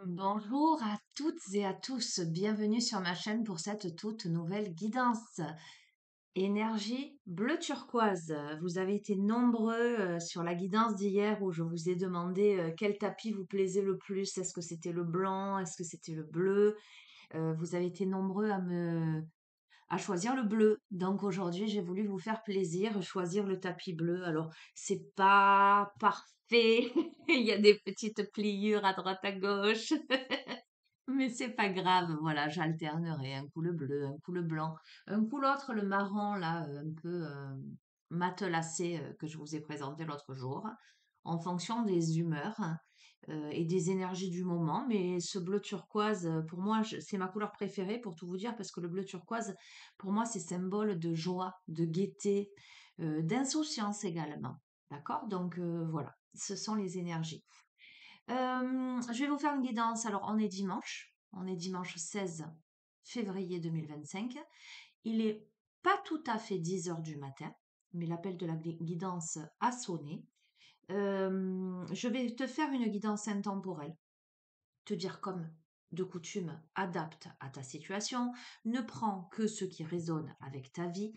Bonjour à toutes et à tous, bienvenue sur ma chaîne pour cette toute nouvelle guidance. Énergie bleu turquoise. Vous avez été nombreux sur la guidance d'hier où je vous ai demandé quel tapis vous plaisait le plus. Est-ce que c'était le blanc? Est-ce que c'était le bleu? Vous avez été nombreux à choisir le bleu. Donc aujourd'hui, j'ai voulu vous faire plaisir, choisir le tapis bleu. Alors, c'est pas parfait. Il y a des petites pliures à droite à gauche. Mais c'est pas grave, voilà, j'alternerai un coup le bleu, un coup le blanc, un coup l'autre, le marron, là, un peu matelassé que je vous ai présenté l'autre jour, en fonction des humeurs et des énergies du moment. Mais ce bleu turquoise, pour moi, c'est ma couleur préférée, pour tout vous dire, parce que le bleu turquoise, pour moi, c'est symbole de joie, de gaieté, d'insouciance également. D'accord? Donc voilà, ce sont les énergies. Je vais vous faire une guidance. Alors, on est dimanche 16 février 2025. Il est pas tout à fait 10 heures du matin, mais l'appel de la guidance a sonné. Je vais te faire une guidance intemporelle, te dire comme de coutume, adapte à ta situation, ne prends que ce qui résonne avec ta vie,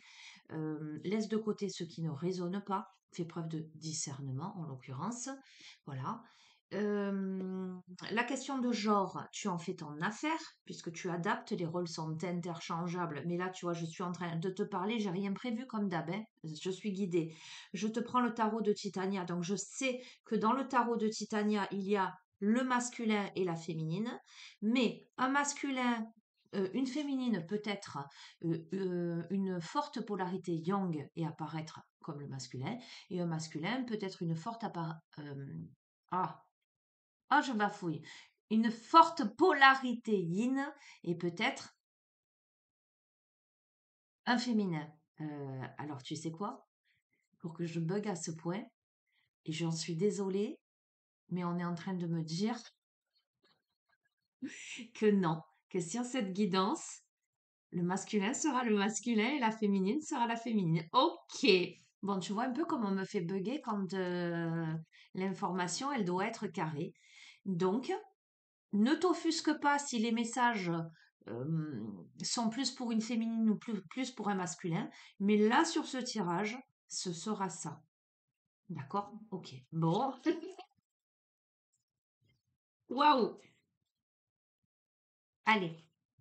laisse de côté ce qui ne résonne pas, fais preuve de discernement en l'occurrence, voilà. Euh, la question de genre, tu en fais ton affaire, puisque tu adaptes, les rôles sont interchangeables, mais là, tu vois, je suis en train de te parler, j'ai rien prévu comme d'hab, hein, je suis guidée. Je te prends le tarot de Titania, donc je sais que dans le tarot de Titania, il y a le masculin et la féminine, mais un masculin, une féminine peut être une forte polarité yang et apparaître comme le masculin, et un masculin peut être une forte ah, je bafouille. Une forte polarité yin et peut-être un féminin. Alors, tu sais quoi? Pour que je bug à ce point, et j'en suis désolée, mais on est en train de me dire que non, que sur cette guidance, le masculin sera le masculin et la féminine sera la féminine. Ok. Bon, tu vois un peu comment on me fait bugger quand l'information, elle doit être carrée. Donc, ne t'offusque pas si les messages sont plus pour une féminine ou plus pour un masculin, mais là, sur ce tirage, ce sera ça. D'accord? Ok. Bon. Waouh! Allez,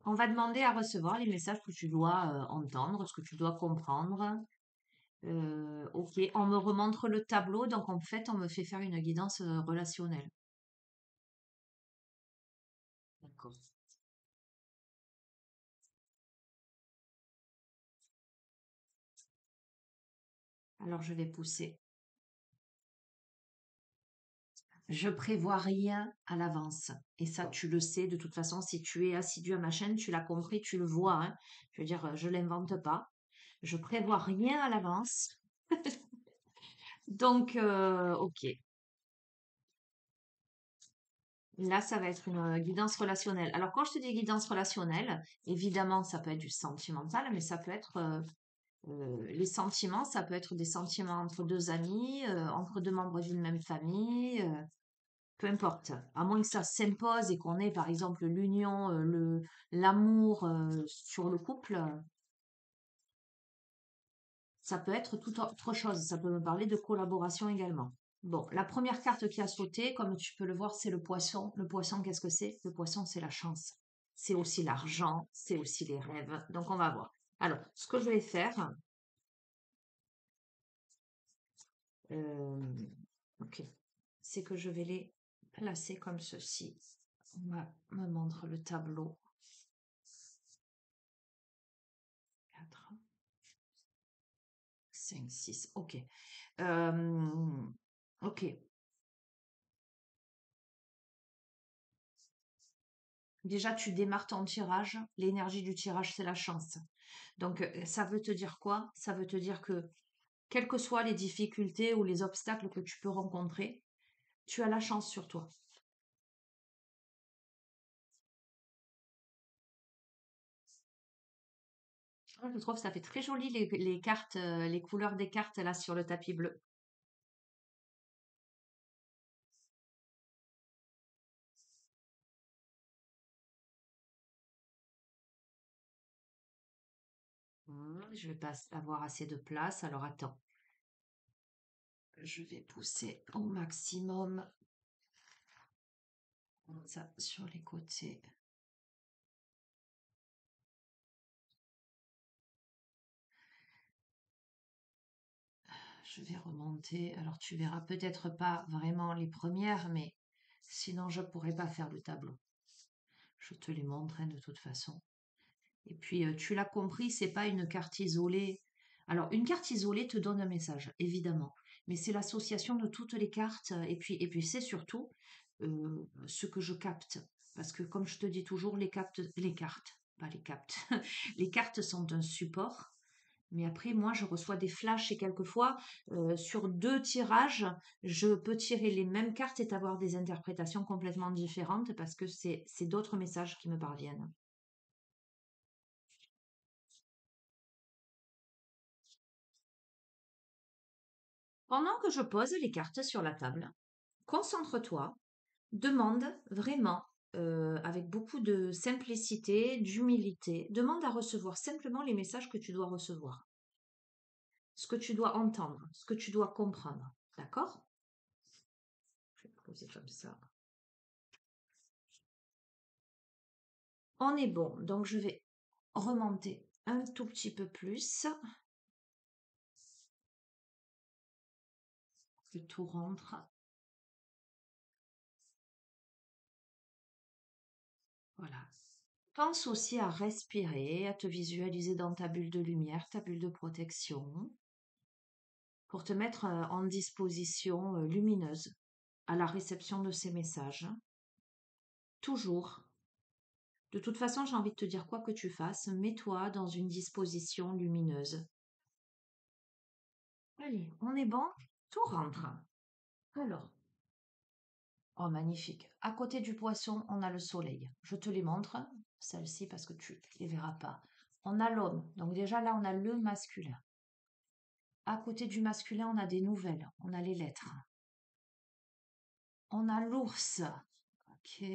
on va demander à recevoir les messages que tu dois entendre, ce que tu dois comprendre. Ok, on me remontre le tableau, donc en fait, on me fait faire une guidance relationnelle. D'accord. Alors, je vais pousser. Je prévois rien à l'avance. Et ça, tu le sais. De toute façon, si tu es assidu à ma chaîne, tu l'as compris, tu le vois, hein. Je veux dire, je l'invente pas. Je prévois rien à l'avance. Donc, ok. Là, ça va être une guidance relationnelle. Alors, quand je te dis guidance relationnelle, évidemment, ça peut être du sentimental, mais ça peut être les sentiments, ça peut être des sentiments entre deux amis, entre deux membres d'une même famille, peu importe. À moins que ça s'impose et qu'on ait, par exemple, l'union, l'amour sur le couple, ça peut être tout autre chose. Ça peut me parler de collaboration également. Bon, la première carte qui a sauté, comme tu peux le voir, c'est le poisson. Le poisson, qu'est-ce que c'est? Le poisson, c'est la chance. C'est aussi l'argent, c'est aussi les rêves. Donc, on va voir. Alors, ce que je vais faire, euh, ok, c'est que je vais les placer comme ceci. Me montre le tableau. 4, 5, 6. Ok. Ok. Déjà, tu démarres ton tirage. L'énergie du tirage, c'est la chance. Donc, ça veut te dire quoi? Ça veut te dire que, quelles que soient les difficultés ou les obstacles que tu peux rencontrer, tu as la chance sur toi. Je trouve que ça fait très joli les cartes, les couleurs des cartes là sur le tapis bleu. Je vais pas avoir assez de place. Alors attends, je vais pousser au maximum ça sur les côtés. Je vais remonter. Alors tu verras peut-être pas vraiment les premières, mais sinon je pourrais pas faire le tableau. Je te les montre de toute façon. Et puis tu l'as compris, c'est pas une carte isolée. Alors une carte isolée te donne un message, évidemment, mais c'est l'association de toutes les cartes. Et puis c'est surtout ce que je capte, parce que comme je te dis toujours, les cartes, pas les captes, les cartes sont un support. Mais après, moi, je reçois des flashs et quelquefois, sur 2 tirages, je peux tirer les mêmes cartes et avoir des interprétations complètement différentes parce que c'est d'autres messages qui me parviennent. Pendant que je pose les cartes sur la table, concentre-toi, demande vraiment, avec beaucoup de simplicité, d'humilité, demande à recevoir simplement les messages que tu dois recevoir, ce que tu dois entendre, ce que tu dois comprendre. D'accord? Je vais poser comme ça. On est bon, donc je vais remonter un tout petit peu plus, que tout rentre. Voilà. Pense aussi à respirer, à te visualiser dans ta bulle de lumière, ta bulle de protection, pour te mettre en disposition lumineuse à la réception de ces messages. Toujours. De toute façon, j'ai envie de te dire quoi que tu fasses, mets-toi dans une disposition lumineuse. Allez, on est bon? Tout rentre. Alors, oh, magnifique. À côté du poisson, on a le soleil. Je te les montre, celles-ci, parce que tu ne les verras pas. On a l'homme. Donc déjà là, on a le masculin. À côté du masculin, on a des nouvelles. On a les lettres. On a l'ours. Ok.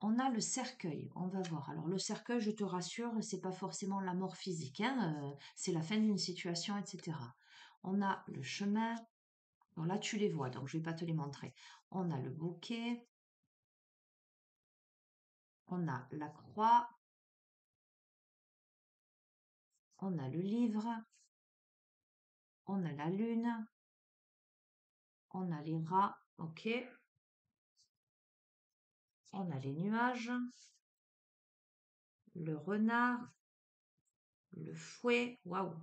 On a le cercueil. On va voir. Alors le cercueil, je te rassure, c'est pas forcément la mort physique, hein, c'est la fin d'une situation, etc. On a le chemin. Bon, là, tu les vois, donc je vais pas te les montrer. On a le bouquet. On a la croix. On a le livre. On a la lune. On a les rats. Ok. On a les nuages. Le renard. Le fouet. Waouh.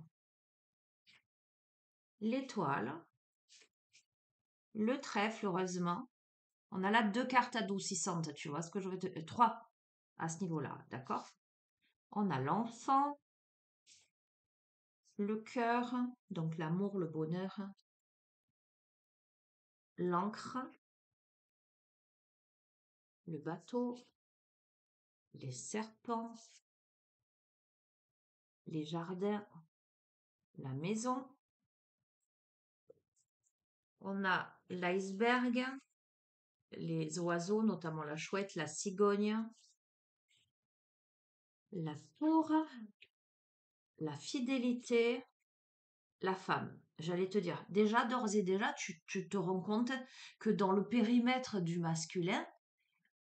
L'étoile. Le trèfle, heureusement. On a là 2 cartes adoucissantes, tu vois ce que je veux te... 3 à ce niveau-là, d'accord? On a l'enfant, le cœur, donc l'amour, le bonheur, l'encre, le bateau, les serpents, les jardins, la maison. On a l'iceberg, les oiseaux, notamment la chouette, la cigogne, la tour, la fidélité, la femme. J'allais te dire, déjà, d'ores et déjà, tu te rends compte que dans le périmètre du masculin,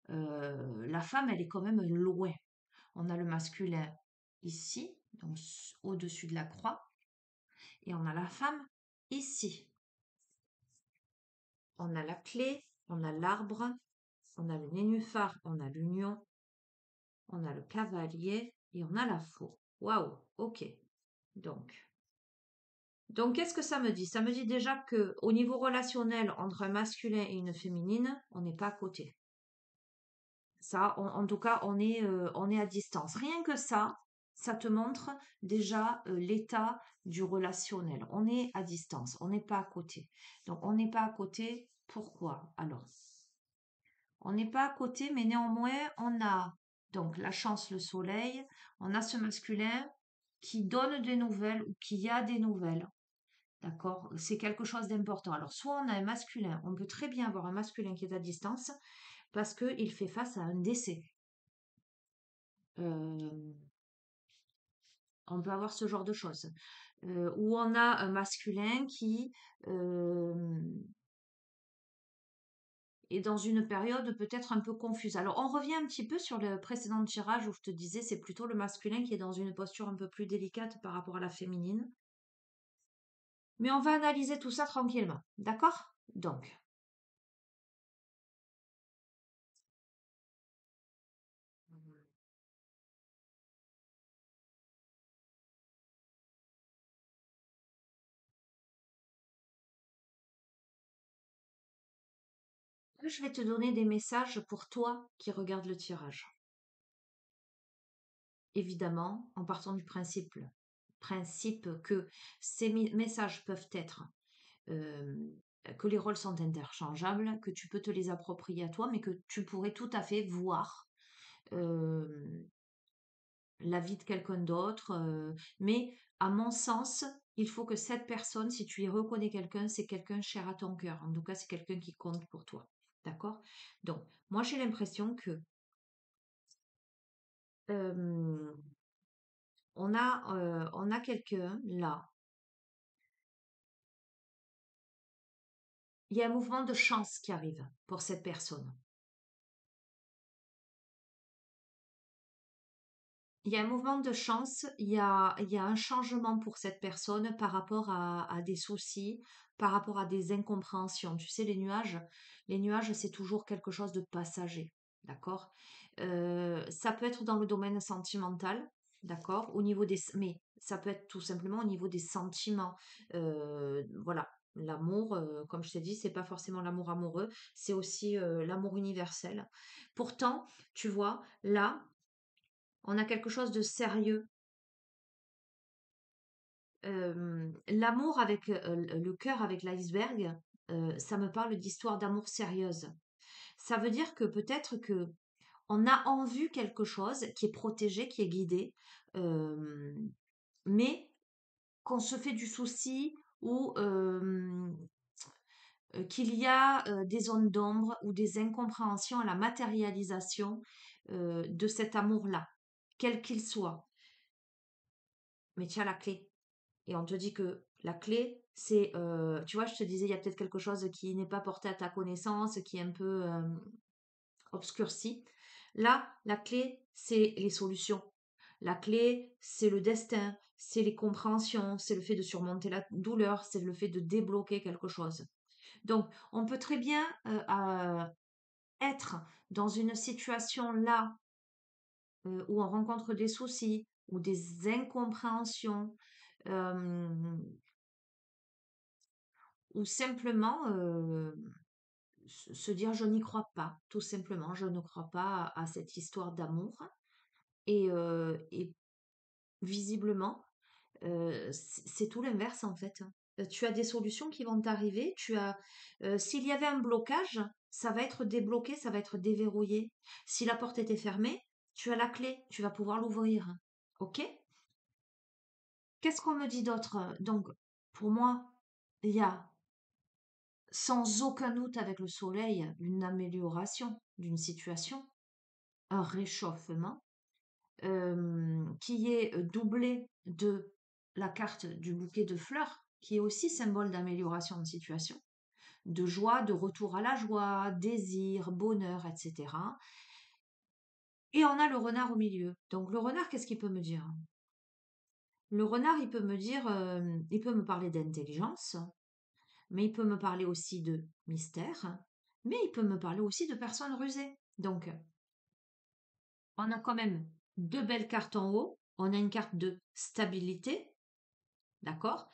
la femme, elle est quand même loin. On a le masculin ici, donc au-dessus de la croix, et on a la femme ici. On a la clé, on a l'arbre, on a le nénuphar, on a l'union, on a le cavalier et on a la faux. Waouh, ok. Donc, qu'est-ce que ça me dit? Ça me dit déjà que au niveau relationnel entre un masculin et une féminine, on n'est pas à côté. Ça, en tout cas, on est à distance. Rien que ça te montre déjà l'état du relationnel. On est à distance, on n'est pas à côté. Donc, on n'est pas à côté. Pourquoi? Alors, on n'est pas à côté, mais néanmoins, on a donc la chance, le soleil. On a ce masculin qui donne des nouvelles ou qui a des nouvelles. D'accord? C'est quelque chose d'important. Alors, soit on a un masculin, on peut très bien avoir un masculin qui est à distance parce qu'il fait face à un décès. On peut avoir ce genre de choses. Où on a un masculin qui euh, est dans une période peut-être un peu confuse. Alors, on revient un petit peu sur le précédent tirage où je te disais c'est plutôt le masculin qui est dans une posture un peu plus délicate par rapport à la féminine. Mais on va analyser tout ça tranquillement, d'accord? Donc, je vais te donner des messages pour toi qui regardes le tirage. Évidemment, en partant du principe que ces messages peuvent être euh, que les rôles sont interchangeables, que tu peux te les approprier à toi, mais que tu pourrais tout à fait voir euh, la vie de quelqu'un d'autre. Mais à mon sens, il faut que cette personne, si tu y reconnais quelqu'un, c'est quelqu'un cher à ton cœur. En tout cas, c'est quelqu'un qui compte pour toi. D'accord? Donc, moi, j'ai l'impression que euh, on a quelqu'un là. Il y a un mouvement de chance qui arrive pour cette personne. Il y a un mouvement de chance, il y a un changement pour cette personne par rapport à des soucis, par rapport à des incompréhensions. Tu sais, les nuages, c'est toujours quelque chose de passager, d'accord? Ça peut être dans le domaine sentimental, d'accord? Mais ça peut être tout simplement au niveau des sentiments. Voilà. L'amour, comme je t'ai dit, c'est pas forcément l'amour amoureux, c'est aussi l'amour universel. Pourtant, tu vois, là, on a quelque chose de sérieux. L'amour avec le cœur avec l'iceberg, ça me parle d'histoire d'amour sérieuse. Ça veut dire que peut-être que on a en vue quelque chose qui est protégé, qui est guidé, euh, mais qu'on se fait du souci ou qu'il y a des zones d'ombre ou des incompréhensions à la matérialisation de cet amour-là, quel qu'il soit. Mais tu as la clé. Et on te dit que la clé, c'est, tu vois, je te disais, il y a peut-être quelque chose qui n'est pas porté à ta connaissance, qui est un peu obscurci. Là, la clé, c'est les solutions. La clé, c'est le destin, c'est les compréhensions, c'est le fait de surmonter la douleur, c'est le fait de débloquer quelque chose. Donc, on peut très bien être dans une situation là où on rencontre des soucis ou des incompréhensions. euh, ou simplement se dire je n'y crois pas, tout simplement, je ne crois pas à cette histoire d'amour. Et visiblement, c'est tout l'inverse en fait. Tu as des solutions qui vont t'arriver. S'il y avait un blocage, ça va être débloqué, ça va être déverrouillé. Si la porte était fermée, tu as la clé, tu vas pouvoir l'ouvrir. Ok? Qu'est-ce qu'on me dit d'autre? Donc, pour moi, il y a sans aucun doute avec le soleil, une amélioration d'une situation, un réchauffement qui est doublé de la carte du bouquet de fleurs, qui est aussi symbole d'amélioration de situation, de joie, de retour à la joie, désir, bonheur, etc. Et on a le renard au milieu. Donc le renard, qu'est-ce qu'il peut me dire? Le renard, il peut me dire, il peut me parler d'intelligence, mais il peut me parler aussi de mystère, mais il peut me parler aussi de personnes rusées. Donc, on a quand même deux belles cartes en haut. On a une carte de stabilité, d'accord?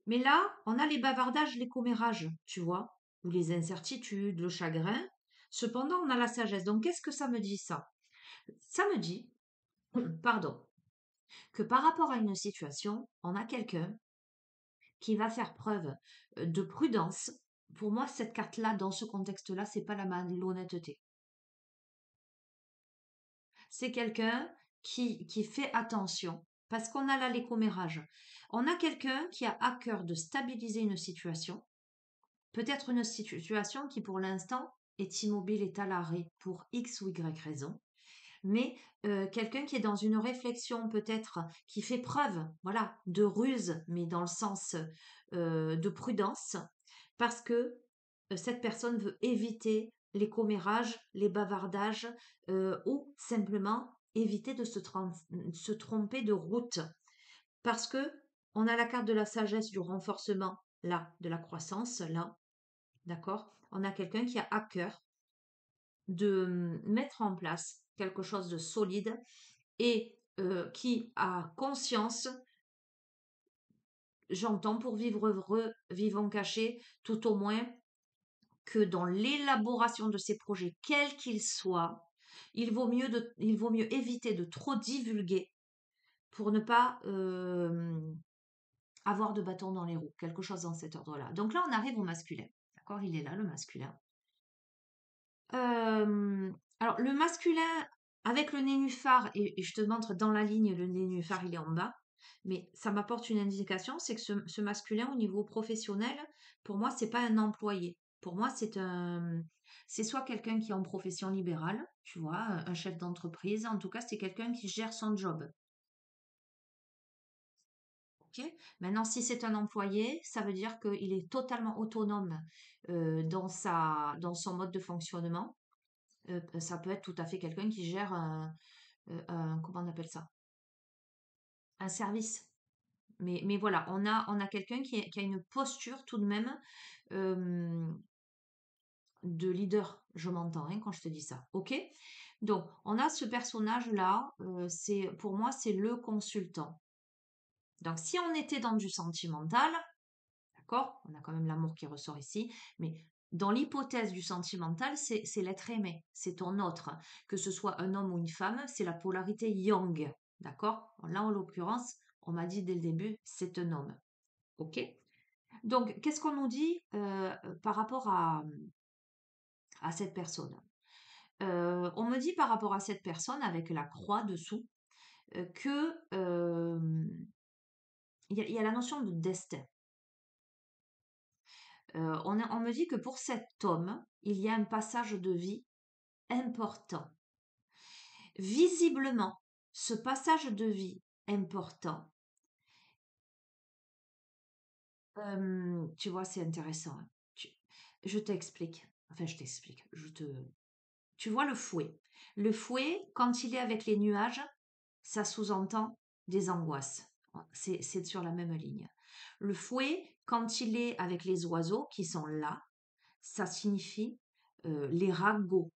Mais là, on a les bavardages, les commérages, tu vois, ou les incertitudes, le chagrin. Cependant, on a la sagesse. Donc, qu'est-ce que ça me dit, ça? Ça me dit, pardon, que par rapport à une situation, on a quelqu'un qui va faire preuve de prudence. Pour moi, cette carte-là, dans ce contexte-là, c'est pas la malhonnêteté. C'est quelqu'un qui fait attention. Parce qu'on a là les commérages. On a quelqu'un qui a à cœur de stabiliser une situation, peut-être une situation qui pour l'instant est immobile, est à l'arrêt pour X ou Y raison. mais quelqu'un qui est dans une réflexion peut-être, qui fait preuve, voilà, de ruse, mais dans le sens de prudence, parce que cette personne veut éviter les commérages, les bavardages, ou simplement éviter de se tromper de route. Parce que on a la carte de la sagesse, du renforcement, là, de la croissance, là, d'accord? On a quelqu'un qui a à cœur de mettre en place quelque chose de solide et qui a conscience, j'entends, pour vivre heureux, vivons cachés, tout au moins que dans l'élaboration de ces projets, quels qu'ils soient, il vaut mieux éviter de trop divulguer pour ne pas avoir de bâton dans les roues, quelque chose dans cet ordre-là. Donc là, on arrive au masculin. D'accord? Il est là, le masculin. Euh, alors, le masculin, avec le nénuphar, et je te montre dans la ligne, le nénuphar, il est en bas, mais ça m'apporte une indication, c'est que ce masculin, au niveau professionnel, pour moi, c'est pas un employé. Pour moi, c'est soit quelqu'un qui est en profession libérale, tu vois, un chef d'entreprise. En tout cas, c'est quelqu'un qui gère son job. Ok. Maintenant, si c'est un employé, ça veut dire qu'il est totalement autonome dans son mode de fonctionnement. Ça peut être tout à fait quelqu'un qui gère comment on appelle ça? Un service. Mais voilà, on a quelqu'un qui a une posture tout de même euh, de leader, je m'entends hein, quand je te dis ça. Ok? Donc, on a ce personnage-là, pour moi, c'est le consultant. Donc, si on était dans du sentimental, d'accord? On a quand même l'amour qui ressort ici, mais dans l'hypothèse du sentimental, c'est l'être aimé, c'est ton autre. Que ce soit un homme ou une femme, c'est la polarité yang, d'accord? Là, en l'occurrence, on m'a dit dès le début, c'est un homme, ok? Donc, qu'est-ce qu'on nous dit par rapport à cette personne? On me dit par rapport à cette personne, avec la croix dessous, que il y a la notion de destin. On me dit que pour cet homme, il y a un passage de vie important. Visiblement, ce passage de vie important, tu vois, c'est intéressant, hein. Je t'explique. Enfin, je t'explique. Tu vois le fouet. Le fouet, quand il est avec les nuages, ça sous-entend des angoisses. C'est sur la même ligne. Le fouet, quand il est avec les oiseaux qui sont là, ça signifie les ragots,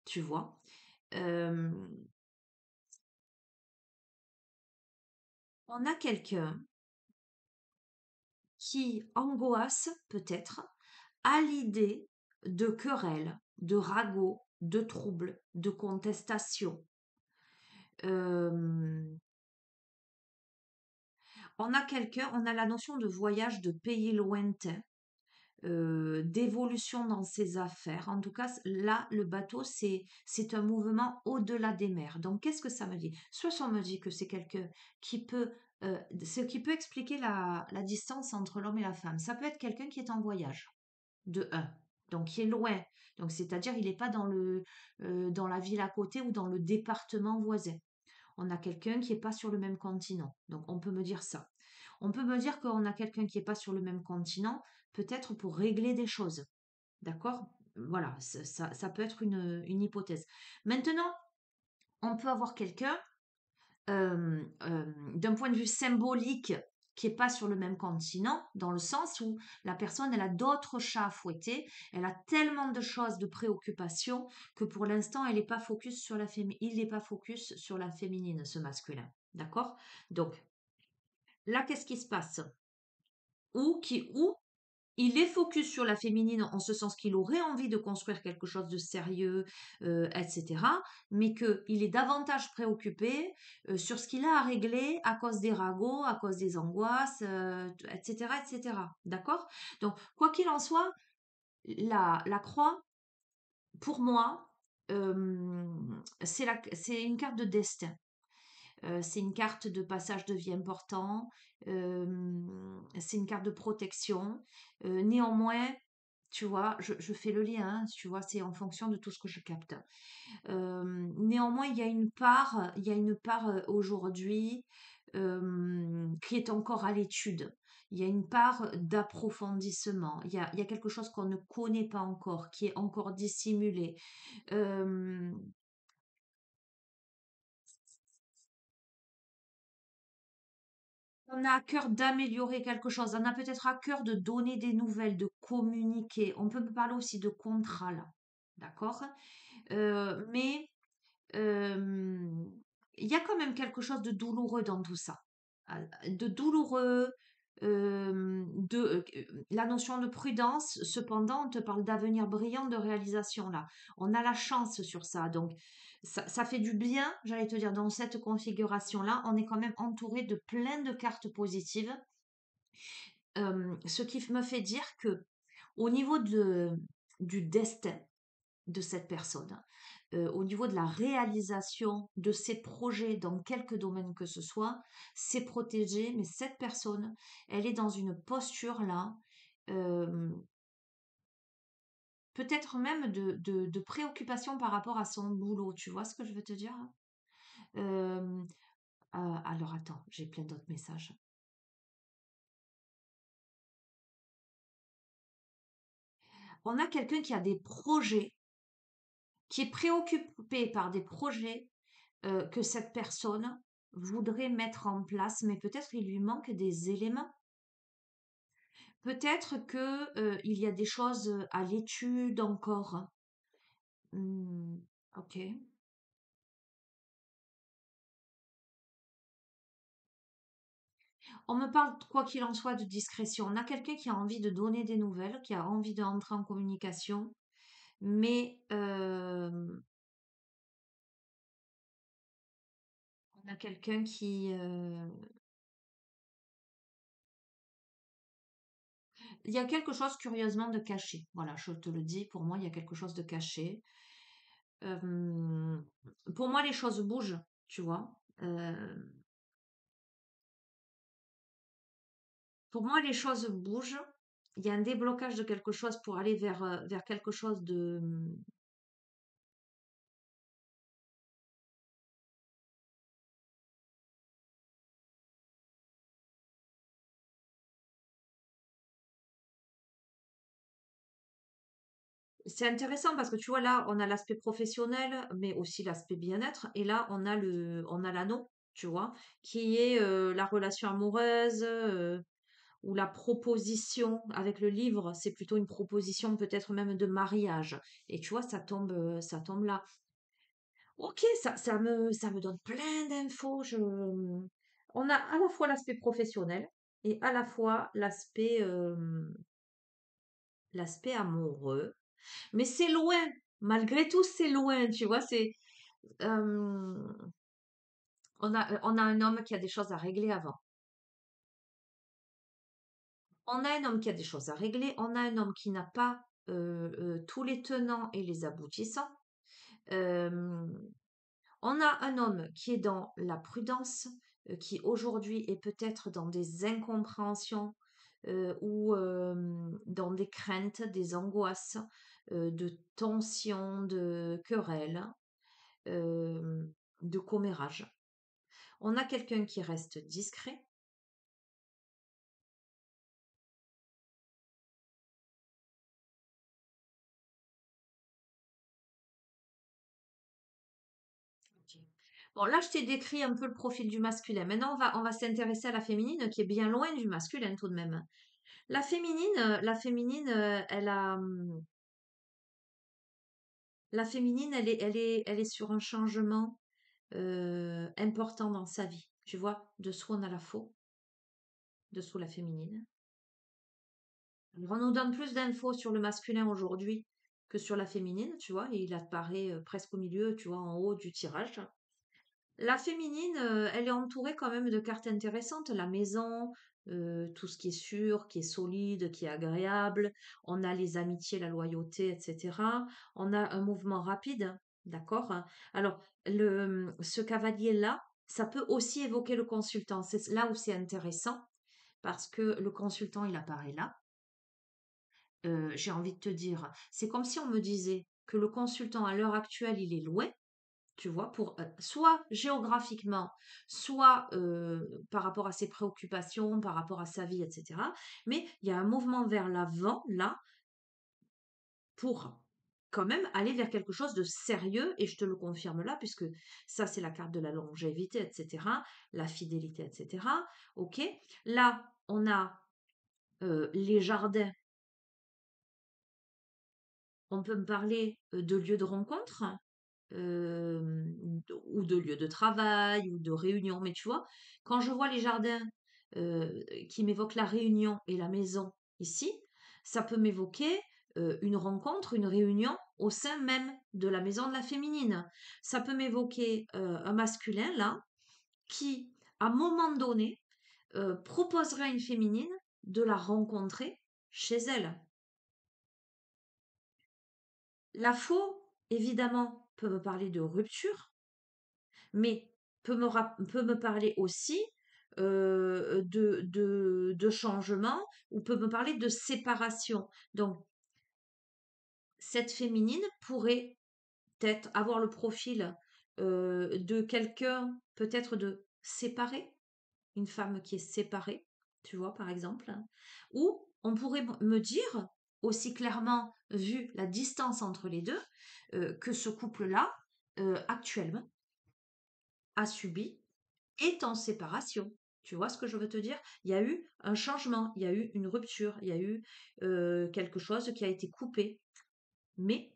tu vois. Euh, on a quelqu'un qui angoisse peut-être à l'idée de querelles, de ragots, de troubles, de contestations. Euh, on a la notion de voyage de pays lointains, d'évolution dans ses affaires. En tout cas, là, le bateau, c'est un mouvement au-delà des mers. Donc, qu'est-ce que ça me dit? Soit on me dit que c'est quelqu'un qui peut, ce qui peut expliquer la distance entre l'homme et la femme. Ça peut être quelqu'un qui est en voyage, de un, donc qui est loin. Donc, c'est-à-dire, il n'est pas dans la ville à côté ou dans le département voisin. On a quelqu'un qui n'est pas sur le même continent. Donc, on peut me dire ça. On peut me dire qu'on a quelqu'un qui n'est pas sur le même continent, peut-être pour régler des choses. D'accord? Voilà, ça peut être une hypothèse. Maintenant, on peut avoir quelqu'un, d'un point de vue symbolique, qui n'est pas sur le même continent, dans le sens où la personne, elle a d'autres chats à fouetter, elle a tellement de choses, de préoccupations, que pour l'instant, elle n'est pas focus sur il n'est pas focus sur la féminine, ce masculin. D'accord? Donc, là, qu'est-ce qui se passe? Ou il est focus sur la féminine en ce sens qu'il aurait envie de construire quelque chose de sérieux, etc. Mais qu'il est davantage préoccupé sur ce qu'il a à régler à cause des ragots, à cause des angoisses, etc., etc. D'accord? Donc, quoi qu'il en soit, la croix, pour moi, c'est une carte de destin. C'est une carte de passage de vie important, c'est une carte de protection. Néanmoins, tu vois, je fais le lien, hein, tu vois, c'est en fonction de tout ce que je capte. Néanmoins, il y a une part aujourd'hui qui est encore à l'étude. Il y a une part d'approfondissement. Il y a quelque chose qu'on ne connaît pas encore, qui est encore dissimulé. Euh, on a à cœur d'améliorer quelque chose. On a peut-être à cœur de donner des nouvelles, de communiquer. On peut parler aussi de contrat là. D'accord? Mais Hem, il y a quand même quelque chose de douloureux dans tout ça. De douloureux, la notion de prudence, cependant, on te parle d'avenir brillant, de réalisation là. On a la chance sur ça, donc ça fait du bien, j'allais te dire, dans cette configuration-là, on est quand même entouré de plein de cartes positives, ce qui me fait dire que au niveau du destin de cette personne, au niveau de la réalisation de ses projets dans quelque domaine que ce soit, c'est protégé, mais cette personne, elle est dans une posture là, euh, peut-être même de préoccupation par rapport à son boulot. Tu vois ce que je veux te dire? Hein. Euh, alors attends, j'ai plein d'autres messages. On a quelqu'un qui a des projets, qui est préoccupé par des projets que cette personne voudrait mettre en place, mais peut-être il lui manque des éléments. Peut-être que il y a des choses à l'étude encore. Hmm, ok. On me parle, quoi qu'il en soit, de discrétion. On a quelqu'un qui a envie de donner des nouvelles, qui a envie d'entrer en communication, mais on a quelqu'un qui... Il y a quelque chose curieusement de caché. Voilà, je te le dis, pour moi, il y a quelque chose de caché. Euh, pour moi, les choses bougent, tu vois. Euh, pour moi, les choses bougent. Il y a un déblocage de quelque chose pour aller vers quelque chose de... C'est intéressant parce que tu vois, là, on a l'aspect professionnel, mais aussi l'aspect bien-être. Et là, on a l'anneau, tu vois, qui est la relation amoureuse ou la proposition avec le livre. C'est plutôt une proposition peut-être même de mariage. Et tu vois, ça tombe là. Ok, ça me donne plein d'infos. On a à la fois l'aspect professionnel et à la fois l'aspect amoureux. Mais c'est loin. Malgré tout, c'est loin, tu vois. Euh, on a un homme qui a des choses à régler avant. On a un homme qui a des choses à régler. On a un homme qui n'a pas tous les tenants et les aboutissants. Euh, On a un homme qui est dans la prudence, qui aujourd'hui est peut-être dans des incompréhensions ou dans des craintes, des angoisses, de tensions, de querelles, euh, de commérages. On a quelqu'un qui reste discret. Ok. Bon, là, je t'ai décrit un peu le profil du masculin. Maintenant, on va s'intéresser à la féminine, qui est bien loin du masculin tout de même. La féminine, elle est sur un changement important dans sa vie. Tu vois, dessous on a la faux, dessous la féminine. Alors, on nous donne plus d'infos sur le masculin aujourd'hui que sur la féminine, tu vois, et il apparaît presque au milieu, tu vois, en haut du tirage. La féminine, elle est entourée quand même de cartes intéressantes. La maison, tout ce qui est sûr, qui est solide, qui est agréable. On a les amitiés, la loyauté, etc. On a un mouvement rapide, d'accord? Alors, ce cavalier-là, ça peut aussi évoquer le consultant. C'est là où c'est intéressant parce que le consultant, il apparaît là. j'ai envie de te dire, c'est comme si on me disait que le consultant à l'heure actuelle, il est loin, tu vois, pour soit géographiquement, soit par rapport à ses préoccupations, par rapport à sa vie, etc. Mais il y a un mouvement vers l'avant, là, pour quand même aller vers quelque chose de sérieux, et je te le confirme là, puisque ça, c'est la carte de la longévité, etc., la fidélité, etc. OK? Là, on a les jardins. On peut me parler de lieux de rencontre, ou de lieux de travail, ou de réunion. Mais tu vois, quand je vois les jardins qui m'évoquent la réunion et la maison ici, ça peut m'évoquer une rencontre, une réunion au sein même de la maison de la féminine. Ça peut m'évoquer un masculin, là, qui, à un moment donné, proposerait à une féminine de la rencontrer chez elle. La faux, évidemment, peut me parler de rupture, mais peut me parler aussi de changement, ou peut me parler de séparation. Donc, cette féminine pourrait peut-être avoir le profil de quelqu'un, peut-être de séparé, une femme qui est séparée, tu vois, par exemple. Ou on pourrait me dire aussi clairement, vu la distance entre les deux, que ce couple-là, actuellement, a subi, est en séparation. Tu vois ce que je veux te dire? Il y a eu un changement, il y a eu une rupture, il y a eu quelque chose qui a été coupé. Mais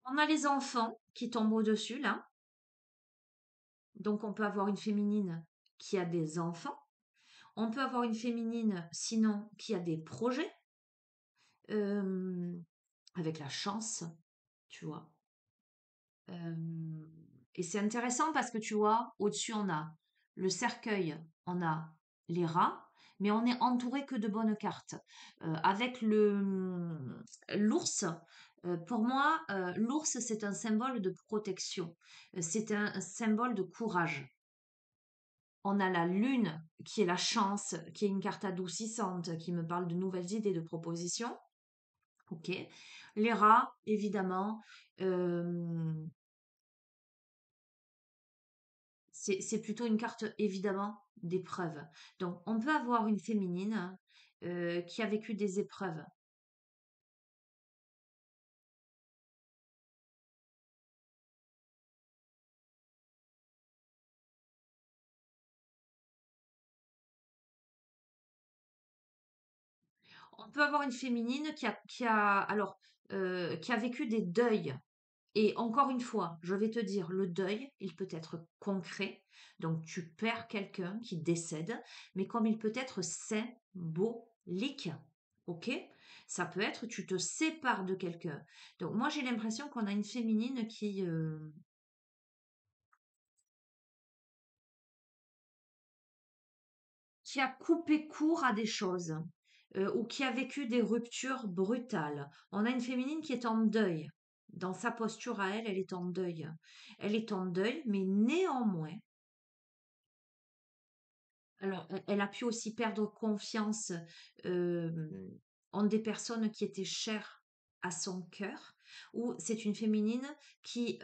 on a les enfants qui tombent au-dessus, là. Donc on peut avoir une féminine qui a des enfants. On peut avoir une féminine, sinon, qui a des projets, euh, avec la chance, tu vois. Euh, et c'est intéressant parce que tu vois, au-dessus, on a le cercueil, on a les rats, mais on est entouré que de bonnes cartes. Avec l'ours, pour moi, l'ours, c'est un symbole de protection. C'est un symbole de courage. On a la lune, qui est la chance, qui est une carte adoucissante, qui me parle de nouvelles idées, de propositions. Ok. Les rats, évidemment, euh, c'est plutôt une carte, évidemment, d'épreuve. Donc, on peut avoir une féminine qui a vécu des épreuves. On peut avoir une féminine qui a vécu des deuils. Et encore une fois, je vais te dire, le deuil, il peut être concret. Donc, tu perds quelqu'un qui décède, mais comme il peut être symbolique. Ok? Ça peut être, tu te sépares de quelqu'un. Donc, moi, j'ai l'impression qu'on a une féminine qui a coupé court à des choses, ou qui a vécu des ruptures brutales. On a une féminine qui est en deuil. Dans sa posture à elle, elle est en deuil. Elle est en deuil, mais néanmoins, alors elle a pu aussi perdre confiance euh, en des personnes qui étaient chères à son cœur, ou c'est une féminine qui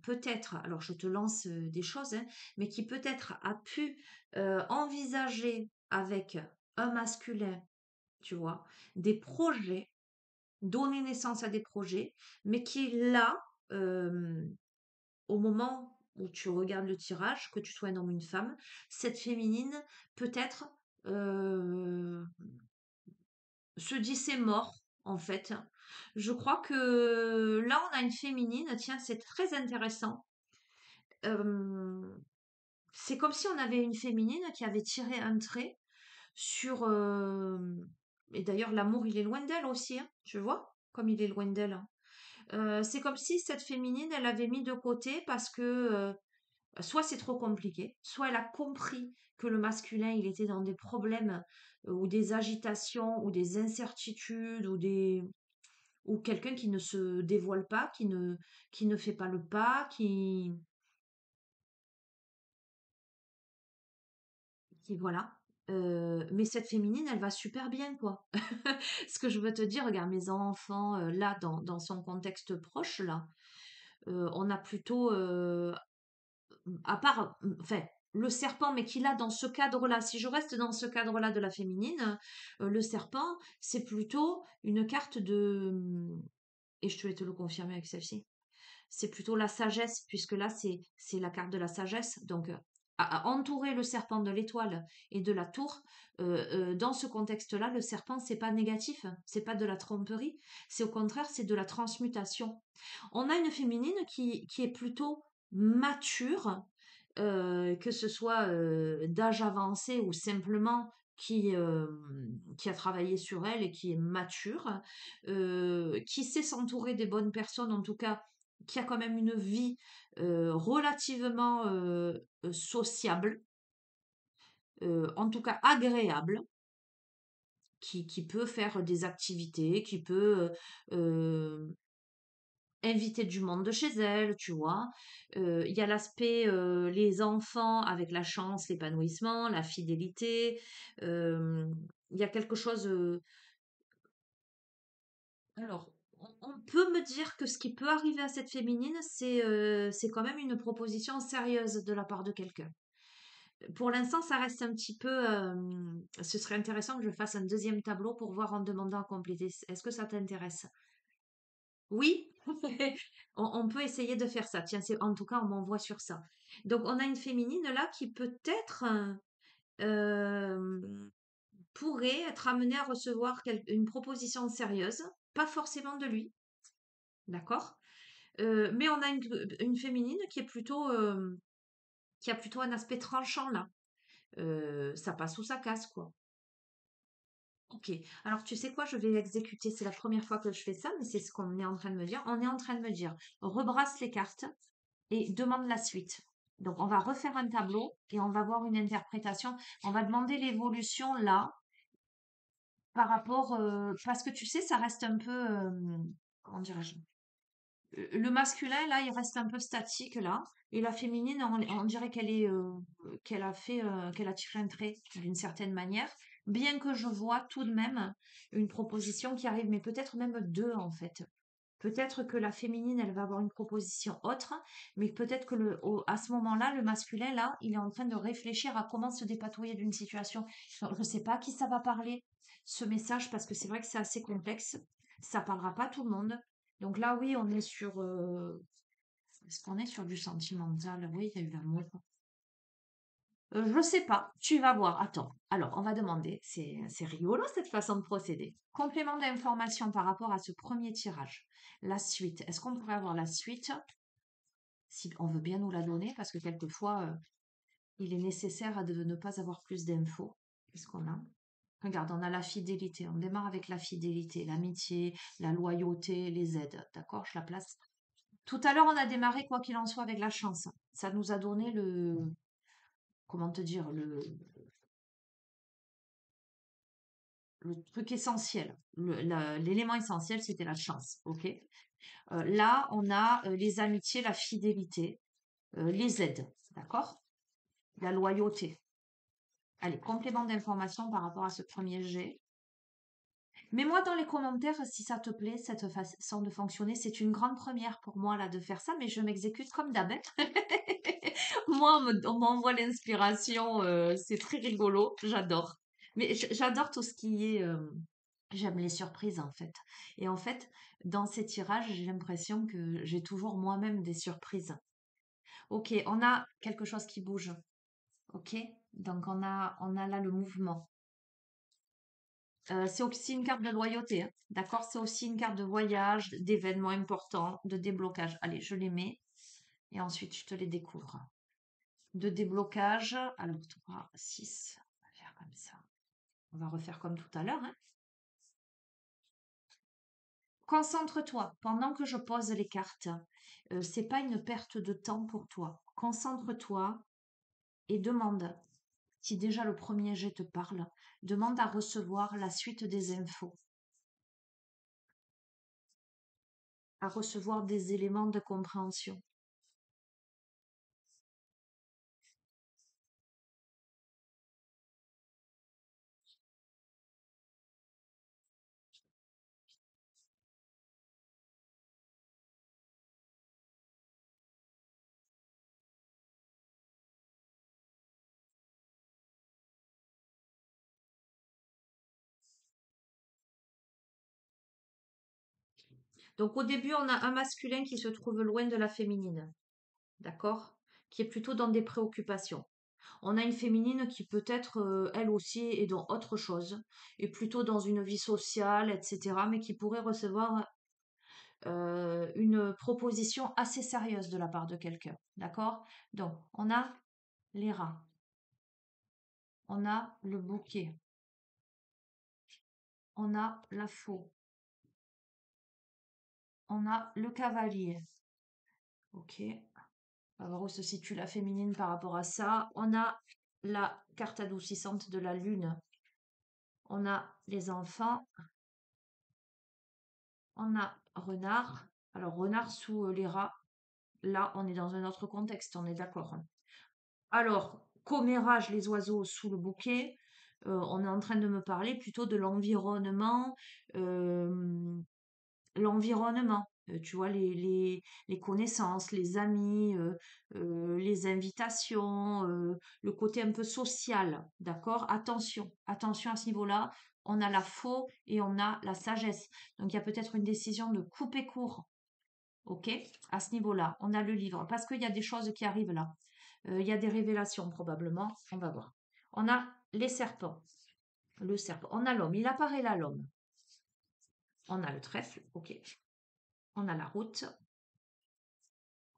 peut-être, alors je te lance des choses, hein, mais qui peut-être a pu envisager avec un masculin, tu vois, des projets, donner naissance à des projets, mais qui là, euh, au moment où tu regardes le tirage, que tu sois un homme ou une femme, cette féminine peut-être euh, se dit c'est mort, en fait. Je crois que là, on a une féminine, tiens, c'est très intéressant. Euh, c'est comme si on avait une féminine qui avait tiré un trait sur... et d'ailleurs, l'amour, il est loin d'elle aussi, hein, tu vois, comme il est loin d'elle, hein. C'est comme si cette féminine, elle avait mis de côté parce que soit c'est trop compliqué, soit elle a compris que le masculin, il était dans des problèmes ou des agitations ou des incertitudes ou quelqu'un qui ne se dévoile pas, qui ne fait pas le pas, qui voilà. Mais cette féminine, elle va super bien, quoi. Ce que je veux te dire, regarde mes enfants, là, dans son contexte proche, là, on a plutôt, à part, enfin, le serpent, mais qu'il a dans ce cadre-là, si je reste dans ce cadre-là de la féminine, le serpent, c'est plutôt une carte de, et je vais te le confirmer avec celle-ci, c'est plutôt la sagesse, puisque là, c'est la carte de la sagesse. Donc, à entourer le serpent de l'étoile et de la tour, dans ce contexte-là, le serpent, c'est pas négatif, c'est pas de la tromperie, c'est au contraire, c'est de la transmutation. On a une féminine qui est plutôt mature, que ce soit d'âge avancé ou simplement qui a travaillé sur elle et qui est mature, qui sait s'entourer des bonnes personnes, en tout cas qui a quand même une vie relativement sociable, en tout cas agréable, qui peut faire des activités, qui peut inviter du monde de chez elle, tu vois. Il y a l'aspect les enfants avec la chance, l'épanouissement, la fidélité. Il y a quelque chose. Alors, on peut me dire que ce qui peut arriver à cette féminine, c'est quand même une proposition sérieuse de la part de quelqu'un. Pour l'instant, ça reste un petit peu. Ce serait intéressant que je fasse un deuxième tableau pour voir en demandant à compléter. Est-ce que ça t'intéresse? Oui, on peut essayer de faire ça. Tiens, en tout cas, on m'envoie sur ça. Donc, on a une féminine là qui peut-être euh, pourrait être amenée à recevoir une proposition sérieuse, pas forcément de lui, d'accord? Mais on a une féminine qui a plutôt un aspect tranchant là. Ça passe ou ça casse, quoi. Ok. Alors, tu sais quoi, je vais exécuter. C'est la première fois que je fais ça, mais c'est ce qu'on est en train de me dire. On est en train de me dire, rebrasse les cartes et demande la suite. Donc, on va refaire un tableau et on va voir une interprétation. On va demander l'évolution là par rapport, parce que tu sais, ça reste un peu, comment dirais-je, le masculin là, il reste un peu statique là, et la féminine, on dirait qu'elle a fait, qu'elle a tiré un trait d'une certaine manière. Bien que je vois tout de même une proposition qui arrive, mais peut-être même deux en fait. Peut-être que la féminine, elle va avoir une proposition autre, mais peut-être que à ce moment-là, le masculin, là, il est en train de réfléchir à comment se dépatouiller d'une situation. Alors, je ne sais pas à qui ça va parler, ce message, parce que c'est vrai que c'est assez complexe. Ça parlera pas à tout le monde. Donc là, oui, on est sur... est-ce qu'on est sur du sentimental? Oui, il y a eu l'amour. Je sais pas, tu vas voir. Attends. Alors, on va demander. C'est rigolo cette façon de procéder. Complément d'information par rapport à ce premier tirage. La suite. Est-ce qu'on pourrait avoir la suite si on veut bien nous la donner? Parce que quelquefois, il est nécessaire de ne pas avoir plus d'infos. Qu'est-ce qu'on a? Regarde, on a la fidélité. On démarre avec la fidélité, l'amitié, la loyauté, les aides. D'accord? Je la place. Tout à l'heure, on a démarré, quoi qu'il en soit, avec la chance. Ça nous a donné comment te dire, le truc essentiel, l'élément essentiel, c'était la chance, ok? Là, on a les amitiés, la fidélité, les aides, d'accord? La loyauté. Allez, complément d'information par rapport à ce premier jet. Mets-moi dans les commentaires si ça te plaît, cette façon de fonctionner. C'est une grande première pour moi là de faire ça, mais je m'exécute comme d'hab, hein. Moi, on m'envoie l'inspiration, c'est très rigolo, j'adore. Mais j'adore tout ce qui est... j'aime les surprises en fait. Et en fait, dans ces tirages, j'ai l'impression que j'ai toujours moi-même des surprises. Ok, on a quelque chose qui bouge. Ok, donc on a là le mouvement. C'est aussi une carte de loyauté, hein. D'accord? C'est aussi une carte de voyage, d'événements importants, de déblocage. Allez, je les mets et ensuite je te les découvre. De déblocage. Alors, 3, 6. On va faire comme ça. On va refaire comme tout à l'heure, hein. Concentre-toi pendant que je pose les cartes. C'est pas une perte de temps pour toi. Concentre-toi et demande. Si déjà le premier jet te parle, demande à recevoir la suite des infos. à recevoir des éléments de compréhension. Donc au début, on a un masculin qui se trouve loin de la féminine, d'accord? Qui est plutôt dans des préoccupations. On a une féminine qui peut-être, elle aussi, est dans autre chose, est plutôt dans une vie sociale, etc., mais qui pourrait recevoir une proposition assez sérieuse de la part de quelqu'un, d'accord? Donc, on a les rats, on a le bouquet, on a la faux, on a le cavalier, ok? On va voir où se situe la féminine par rapport à ça. On a la carte adoucissante de la lune. On a les enfants. On a renard. Alors, renard sous les rats. Là, on est dans un autre contexte, on est d'accord. Alors, commérage, les oiseaux sous le bouquet. On est en train de me parler plutôt de l'environnement. euh, l'environnement, tu vois, les connaissances, les amis, les invitations, le côté un peu social, d'accord? Attention, attention à ce niveau-là. On a la faux et on a la sagesse. Donc, il y a peut-être une décision de couper court, ok? À ce niveau-là, on a le livre, parce qu'il y a des choses qui arrivent là. Il y a des révélations probablement, on va voir. On a les serpents, le serpent. On a l'homme, il apparaît là l'homme. On a le trèfle, ok. On a la route,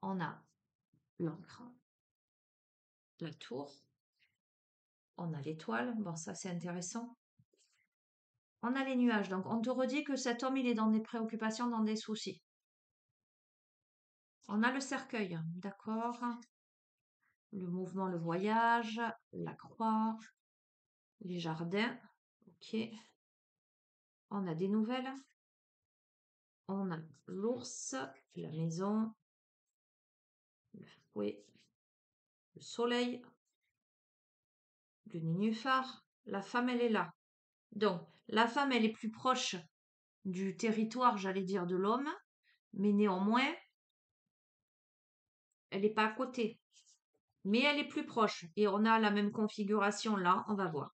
on a l'encre, la tour, on a l'étoile, bon ça c'est intéressant. On a les nuages, donc on te redit que cet homme il est dans des préoccupations, dans des soucis. On a le cercueil, d'accord. Le mouvement, le voyage, la croix, les jardins, ok. On a des nouvelles. On a l'ours, la maison, le fouet, le soleil, le nénuphar. La femme, elle est là. Donc, la femme, elle est plus proche du territoire, j'allais dire, de l'homme, mais néanmoins, elle n'est pas à côté. Mais elle est plus proche. Et on a la même configuration là, on va voir.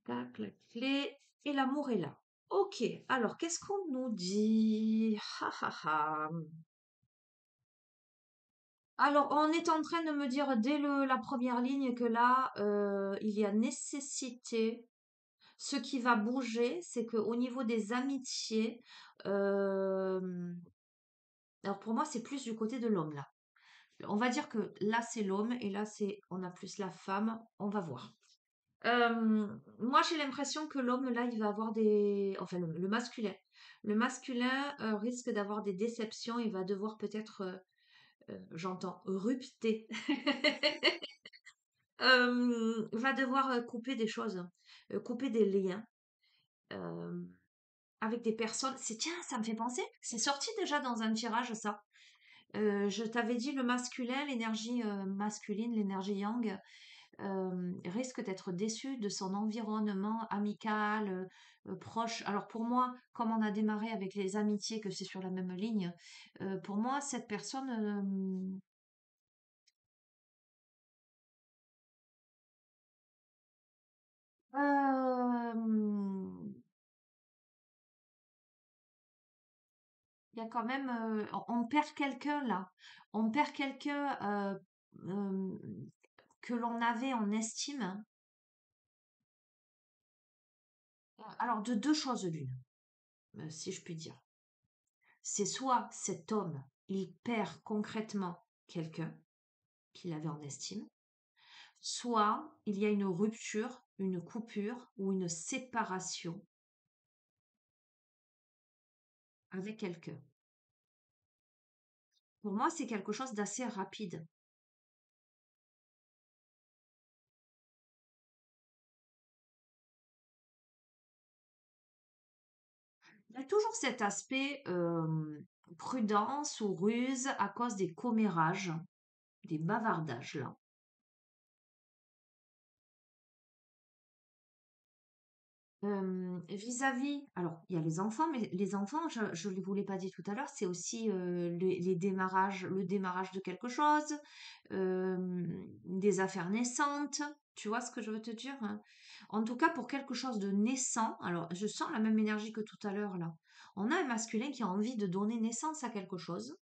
Tac, la clé. Et l'amour est là. Ok, alors qu'est-ce qu'on nous dit? Ha, ha, ha. Alors, on est en train de me dire dès la première ligne que là, il y a nécessité. Ce qui va bouger, c'est qu'au niveau des amitiés, euh, alors pour moi, c'est plus du côté de l'homme là. On va dire que là, c'est l'homme et là, on a plus la femme. On va voir. Moi, j'ai l'impression que l'homme là, il va avoir enfin, le masculin. Le masculin risque d'avoir des déceptions. Il va devoir peut-être, j'entends, rupter. Va devoir couper des choses, couper des liens euh, avec des personnes. Tiens, ça me fait penser, c'est sorti déjà dans un tirage ça. Je t'avais dit le masculin, l'énergie masculine, l'énergie yang, risque d'être déçu de son environnement amical, proche. Alors pour moi, comme on a démarré avec les amitiés, que c'est sur la même ligne, pour moi, cette personne, euh, il y a quand même, on perd quelqu'un là. On perd quelqu'un euh, que l'on avait en estime. Alors, de deux choses l'une, si je puis dire. C'est soit cet homme, il perd concrètement quelqu'un qu'il avait en estime, soit il y a une rupture, une coupure ou une séparation avec quelqu'un. Pour moi, c'est quelque chose d'assez rapide. Il y a toujours cet aspect prudence ou ruse à cause des commérages, des bavardages là. Vis-à-vis, alors il y a les enfants, mais les enfants, je ne vous l'ai pas dit tout à l'heure, c'est aussi les démarrages, le démarrage de quelque chose, des affaires naissantes. Tu vois ce que je veux te dire, hein? En tout cas, pour quelque chose de naissant, alors je sens la même énergie que tout à l'heure là. On a un masculin qui a envie de donner naissance à quelque chose.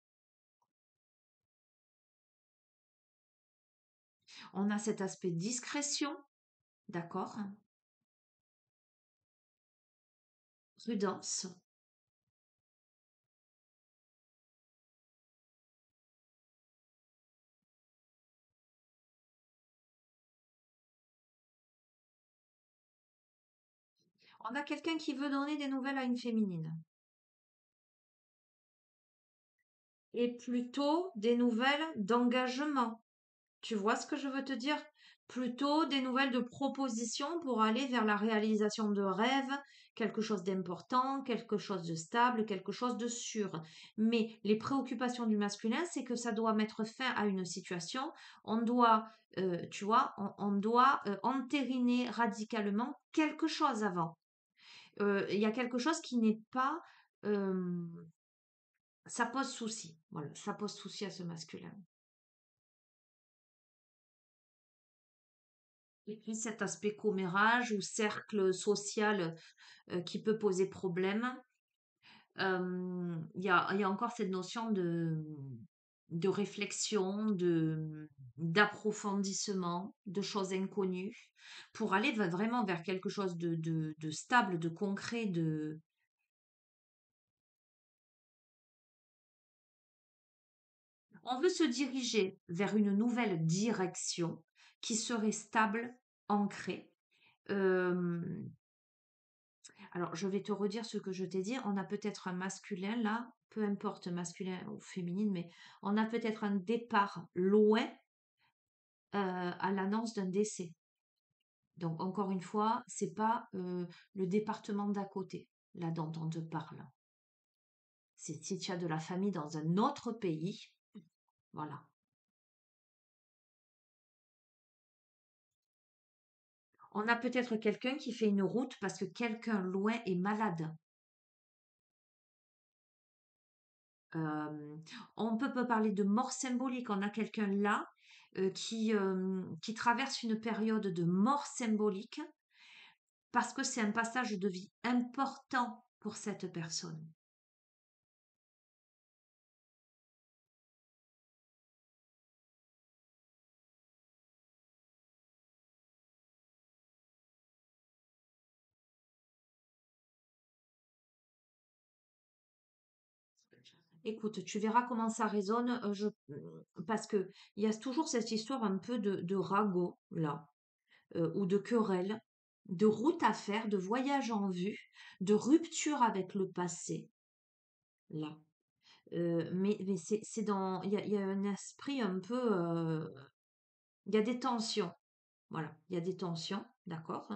On a cet aspect discrétion, d'accord? Prudence. On a quelqu'un qui veut donner des nouvelles à une féminine. Et plutôt des nouvelles d'engagement. Tu vois ce que je veux te dire? Plutôt des nouvelles de propositions pour aller vers la réalisation de rêves, quelque chose d'important, quelque chose de stable, quelque chose de sûr. Mais les préoccupations du masculin, c'est que ça doit mettre fin à une situation. On doit, tu vois, on doit entériner radicalement quelque chose avant. Il y a quelque chose qui n'est pas... euh, ça pose souci. Voilà, ça pose souci à ce masculin. Et puis cet aspect commérage ou cercle social qui peut poser problème. Il y a encore cette notion de réflexion, d'approfondissement, de choses inconnues, pour aller vraiment vers quelque chose de stable, de concret, de... On veut se diriger vers une nouvelle direction qui serait stable, ancrée. Euh, Alors, je vais te redire ce que je t'ai dit. On a peut-être un masculin là, peu importe masculin ou féminine, mais on a peut-être un départ loin à l'annonce d'un décès. Donc, encore une fois, c'est pas le département d'à côté, là dont on te parle. C'est si tu as de la famille dans un autre pays, voilà. On a peut-être quelqu'un qui fait une route parce que quelqu'un loin est malade. Euh, on peut parler de mort symbolique. On a quelqu'un là qui traverse une période de mort symbolique parce que c'est un passage de vie important pour cette personne. Écoute, tu verras comment ça résonne, parce que il y a toujours cette histoire un peu de ragot là, ou de querelle, de route à faire, de voyage en vue, de rupture avec le passé là. Mais c'est dans il y a un esprit un peu, il y a des tensions, voilà, il y a des tensions, d'accord?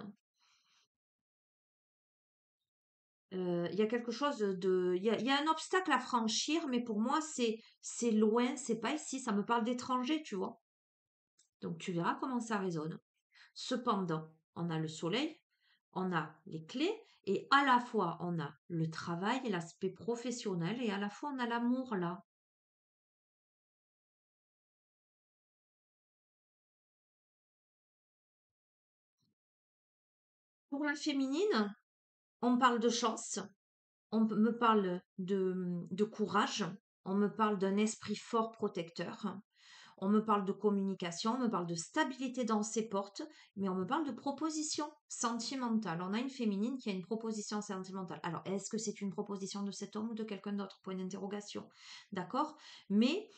Il y a quelque chose de il y a un obstacle à franchir, mais pour moi c'est loin, c'est pas ici, ça me parle d'étranger, tu vois? Donc tu verras comment ça résonne. Cependant, on a le soleil, on a les clés et à la fois on a le travail et l'aspect professionnel et à la fois on a l'amour là. Pour la féminine, on parle de chance. Me parle de courage, on me parle d'un esprit fort protecteur, on me parle de communication, on me parle de stabilité dans ses portes, mais on me parle de proposition sentimentale. On a une féminine qui a une proposition sentimentale. Alors, est-ce que c'est une proposition de cet homme ou de quelqu'un d'autre? Point d'interrogation. D'accord? Mais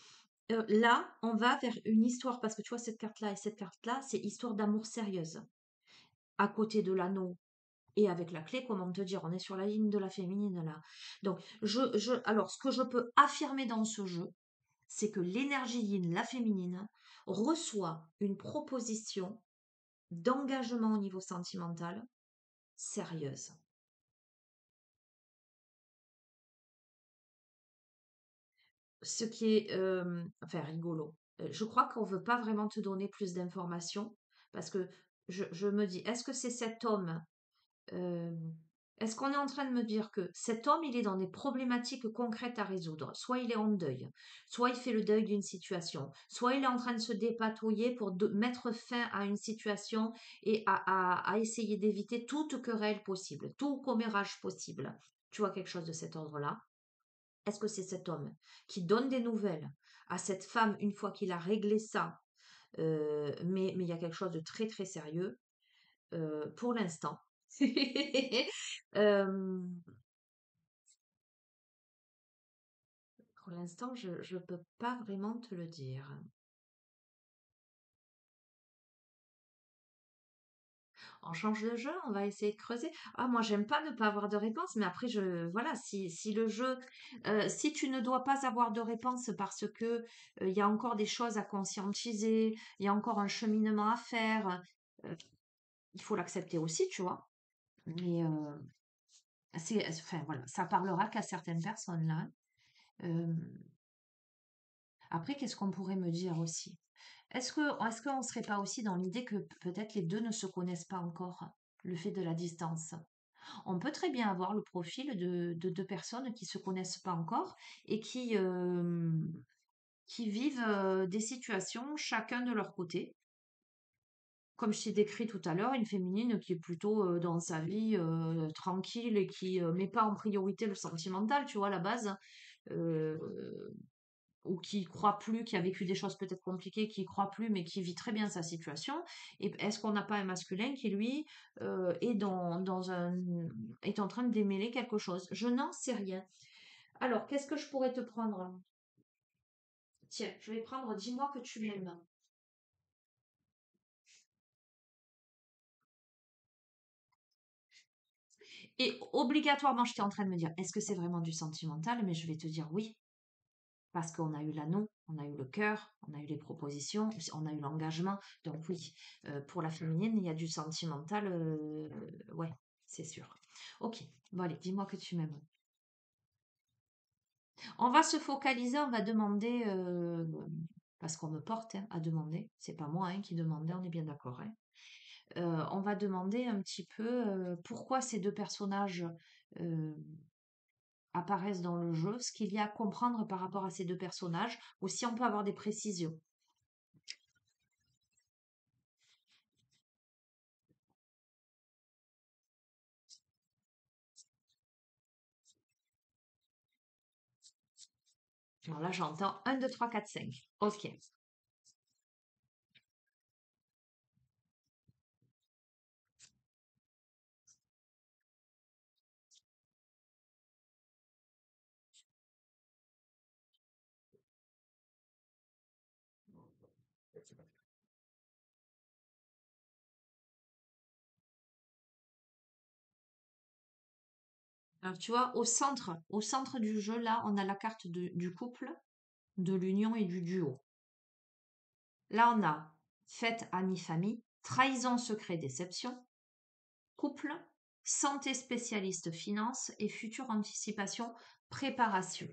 là, on va vers une histoire, parce que tu vois, cette carte-là et cette carte-là, c'est histoire d'amour sérieuse. À côté de l'anneau et avec la clé, comment te dire, on est sur la ligne de la féminine là. Donc, alors, ce que je peux affirmer dans ce jeu, c'est que l'énergie yin, la féminine, reçoit une proposition d'engagement au niveau sentimental sérieuse. ce qui est, enfin rigolo, je crois qu'on veut pas vraiment te donner plus d'informations parce que je me dis: «Est-ce que c'est cet homme, hem, est-ce qu'on est en train de me dire que cet homme, il est dans des problématiques concrètes à résoudre? Soit il est en deuil, soit il fait le deuil d'une situation, soit il est en train de se dépatouiller pour mettre fin à une situation et à essayer d'éviter toute querelle possible, tout commérage possible. Tu vois quelque chose de cet ordre-là? Est-ce que c'est cet homme qui donne des nouvelles à cette femme une fois qu'il a réglé ça, mais il y a quelque chose de très très sérieux pour l'instant. Euh, pour l'instant, je peux pas vraiment te le dire. On change de jeu, on va essayer de creuser. Ah, moi, j'aime pas ne pas avoir de réponse, mais après, voilà, si le jeu, si tu ne dois pas avoir de réponse parce que il y a encore des choses à conscientiser, il y a encore un cheminement à faire, euh, il faut l'accepter aussi, tu vois. Mais enfin voilà, ça parlera qu'à certaines personnes là. Euh, Après, qu'est-ce qu'on pourrait me dire aussi? Est-ce qu'on serait pas aussi dans l'idée que peut-être les deux ne se connaissent pas encore, le fait de la distance? On peut très bien avoir le profil de deux personnes qui se connaissent pas encore et qui vivent des situations chacun de leur côté. Comme je t'ai décrit tout à l'heure, une féminine qui est plutôt dans sa vie tranquille et qui met pas en priorité le sentimental, tu vois, à la base. Euh, ou qui croit plus, qui a vécu des choses peut-être compliquées, qui croit plus, mais qui vit très bien sa situation. Et est-ce qu'on n'a pas un masculin qui, lui, est est en train de démêler quelque chose? Je n'en sais rien. Alors, qu'est-ce que je pourrais te prendre? Tiens, je vais prendre Dis-moi que tu m'aimes. Et obligatoirement, j'étais en train de me dire, est-ce que c'est vraiment du sentimental? Mais je vais te dire oui. Parce qu'on a eu l'anneau, on a eu le cœur, on a eu les propositions, on a eu l'engagement. Donc oui, pour la féminine, il y a du sentimental. Ouais, c'est sûr. Ok, bon allez, dis-moi que tu m'aimes. On va se focaliser, on va demander, parce qu'on me porte hein, à demander, c'est pas moi hein, qui demandais, on est bien d'accord. Hein. On va demander un petit peu pourquoi ces deux personnages euh, apparaissent dans le jeu, ce qu'il y a à comprendre par rapport à ces deux personnages, ou si on peut avoir des précisions. Alors là, j'entends 1, 2, 3, 4, 5. Ok. Alors, tu vois, au centre du jeu, là, on a la carte du couple, de l'union et du duo. Là, on a fête, amis, famille, trahison, secret, déception, couple, santé, spécialiste, finance et future anticipation, préparation.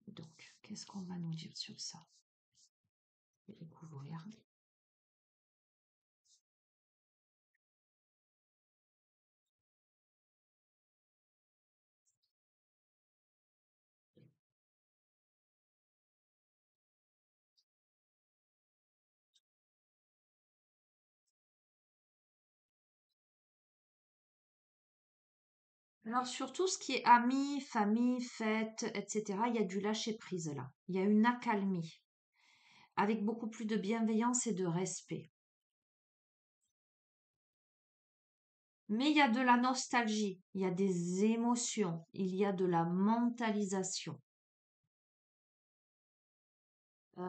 Donc, qu'est-ce qu'on va nous dire sur ça? Je vais découvrir. Alors, sur tout ce qui est amis, famille, fête, etc., il y a du lâcher-prise là. Il y a une accalmie, avec beaucoup plus de bienveillance et de respect. Mais il y a de la nostalgie, il y a des émotions, il y a de la mentalisation,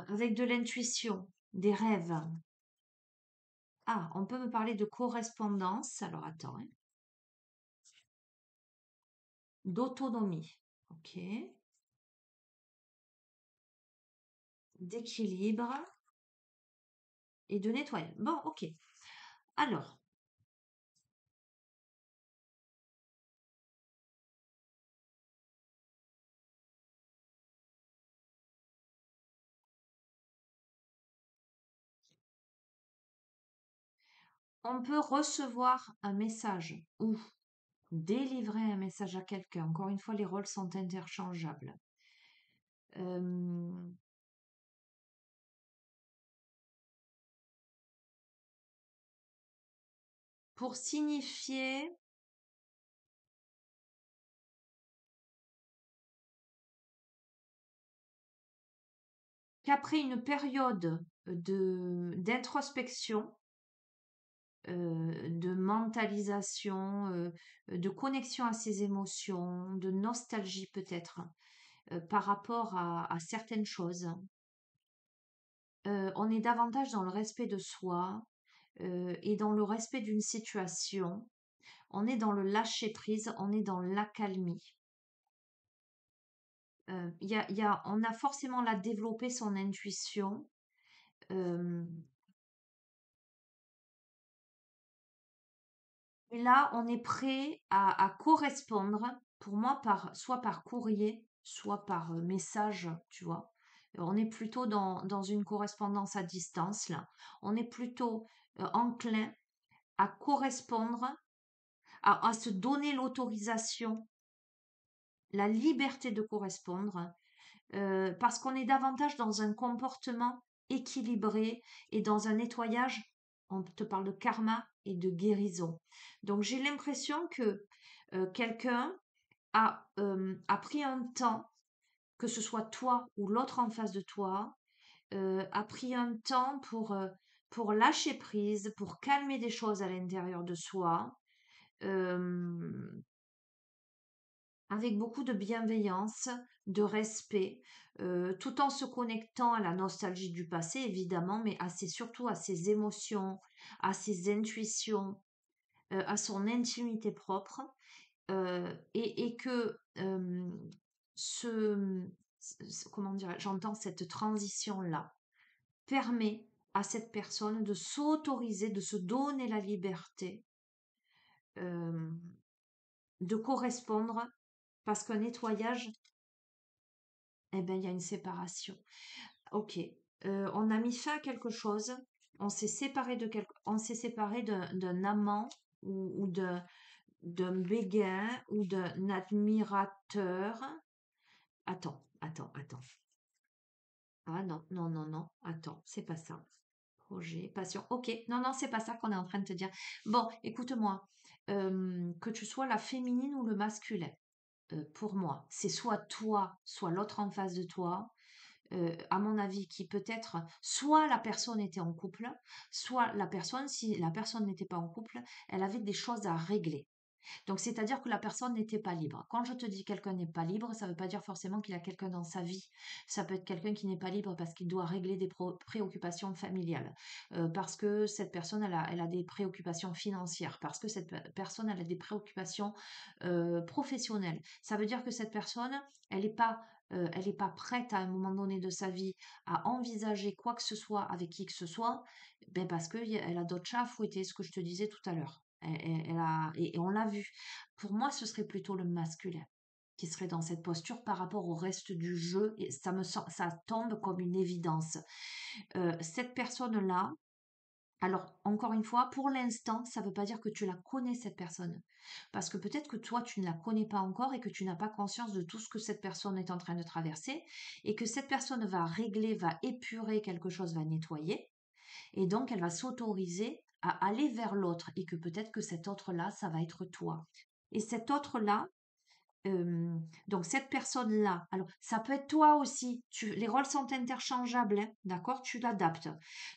avec de l'intuition, des rêves. Ah, on peut me parler de correspondance, alors attends, hein, d'autonomie, ok, d'équilibre et de nettoyage. Bon, ok. Alors, On peut recevoir un message ou délivrer un message à quelqu'un. Encore une fois, les rôles sont interchangeables. Euh, pour signifier qu'après une période d'introspection, de mentalisation, de connexion à ses émotions, de nostalgie peut-être, par rapport à certaines choses, on est davantage dans le respect de soi, et dans le respect d'une situation. On est dans le lâcher prise, on est dans l'accalmie. On a forcément là développé son intuition. euh, et là, on est prêt à correspondre, pour moi, soit par courrier, soit par message, tu vois. On est plutôt dans une correspondance à distance, là. On est plutôt enclin à correspondre, à se donner l'autorisation, la liberté de correspondre, parce qu'on est davantage dans un comportement équilibré et dans un nettoyage. On te parle de karma et de guérison. Donc j'ai l'impression que quelqu'un a pris un temps, que ce soit toi ou l'autre en face de toi, a pris un temps pour lâcher prise, pour calmer des choses à l'intérieur de soi, euh, avec beaucoup de bienveillance, de respect, tout en se connectant à la nostalgie du passé, évidemment, mais surtout à ses émotions, à ses intuitions, à son intimité propre, et que comment dire, j'entends cette transition-là, permet à cette personne de s'autoriser, de se donner la liberté euh, de correspondre, parce qu'un nettoyage, eh ben, il y a une séparation. Ok, on a mis fin à quelque chose, on s'est séparé d'un amant ou d'un béguin ou d'un admirateur. Attends. Ah non, non, non, non, attends, c'est pas ça. Projet, passion. Ok, non, non, c'est pas ça qu'on est en train de te dire. Bon, écoute-moi, que tu sois la féminine ou le masculin, pour moi, c'est soit toi, soit l'autre en face de toi, à mon avis, qui peut-être, soit la personne était en couple, soit la personne, si la personne n'était pas en couple, elle avait des choses à régler. Donc, c'est-à-dire que la personne n'était pas libre. Quand je te dis quelqu'un n'est pas libre, ça ne veut pas dire forcément qu'il a quelqu'un dans sa vie. Ça peut être quelqu'un qui n'est pas libre parce qu'il doit régler des préoccupations familiales, parce que cette personne, elle a des préoccupations financières, parce que cette personne, elle a des préoccupations professionnelles. Ça veut dire que cette personne, elle n'est pas prête à un moment donné de sa vie à envisager quoi que ce soit avec qui que ce soit, ben parce qu'elle a d'autres chats à fouetter, ce que je te disais tout à l'heure. Et on l'a vu. Pour moi, ce serait plutôt le masculin qui serait dans cette posture par rapport au reste du jeu. Et ça tombe comme une évidence. Cette personne-là, alors encore une fois, pour l'instant, ça ne veut pas dire que tu la connais, cette personne. Parce que peut-être que toi, tu ne la connais pas encore et que tu n'as pas conscience de tout ce que cette personne est en train de traverser et que cette personne va régler, va épurer quelque chose, va nettoyer. Et donc, elle va s'autoriser à aller vers l'autre et que peut-être que cet autre-là, ça va être toi. Et cet autre-là, donc cette personne-là, alors ça peut être toi aussi, les rôles sont interchangeables, hein, d'accord? Tu l'adaptes.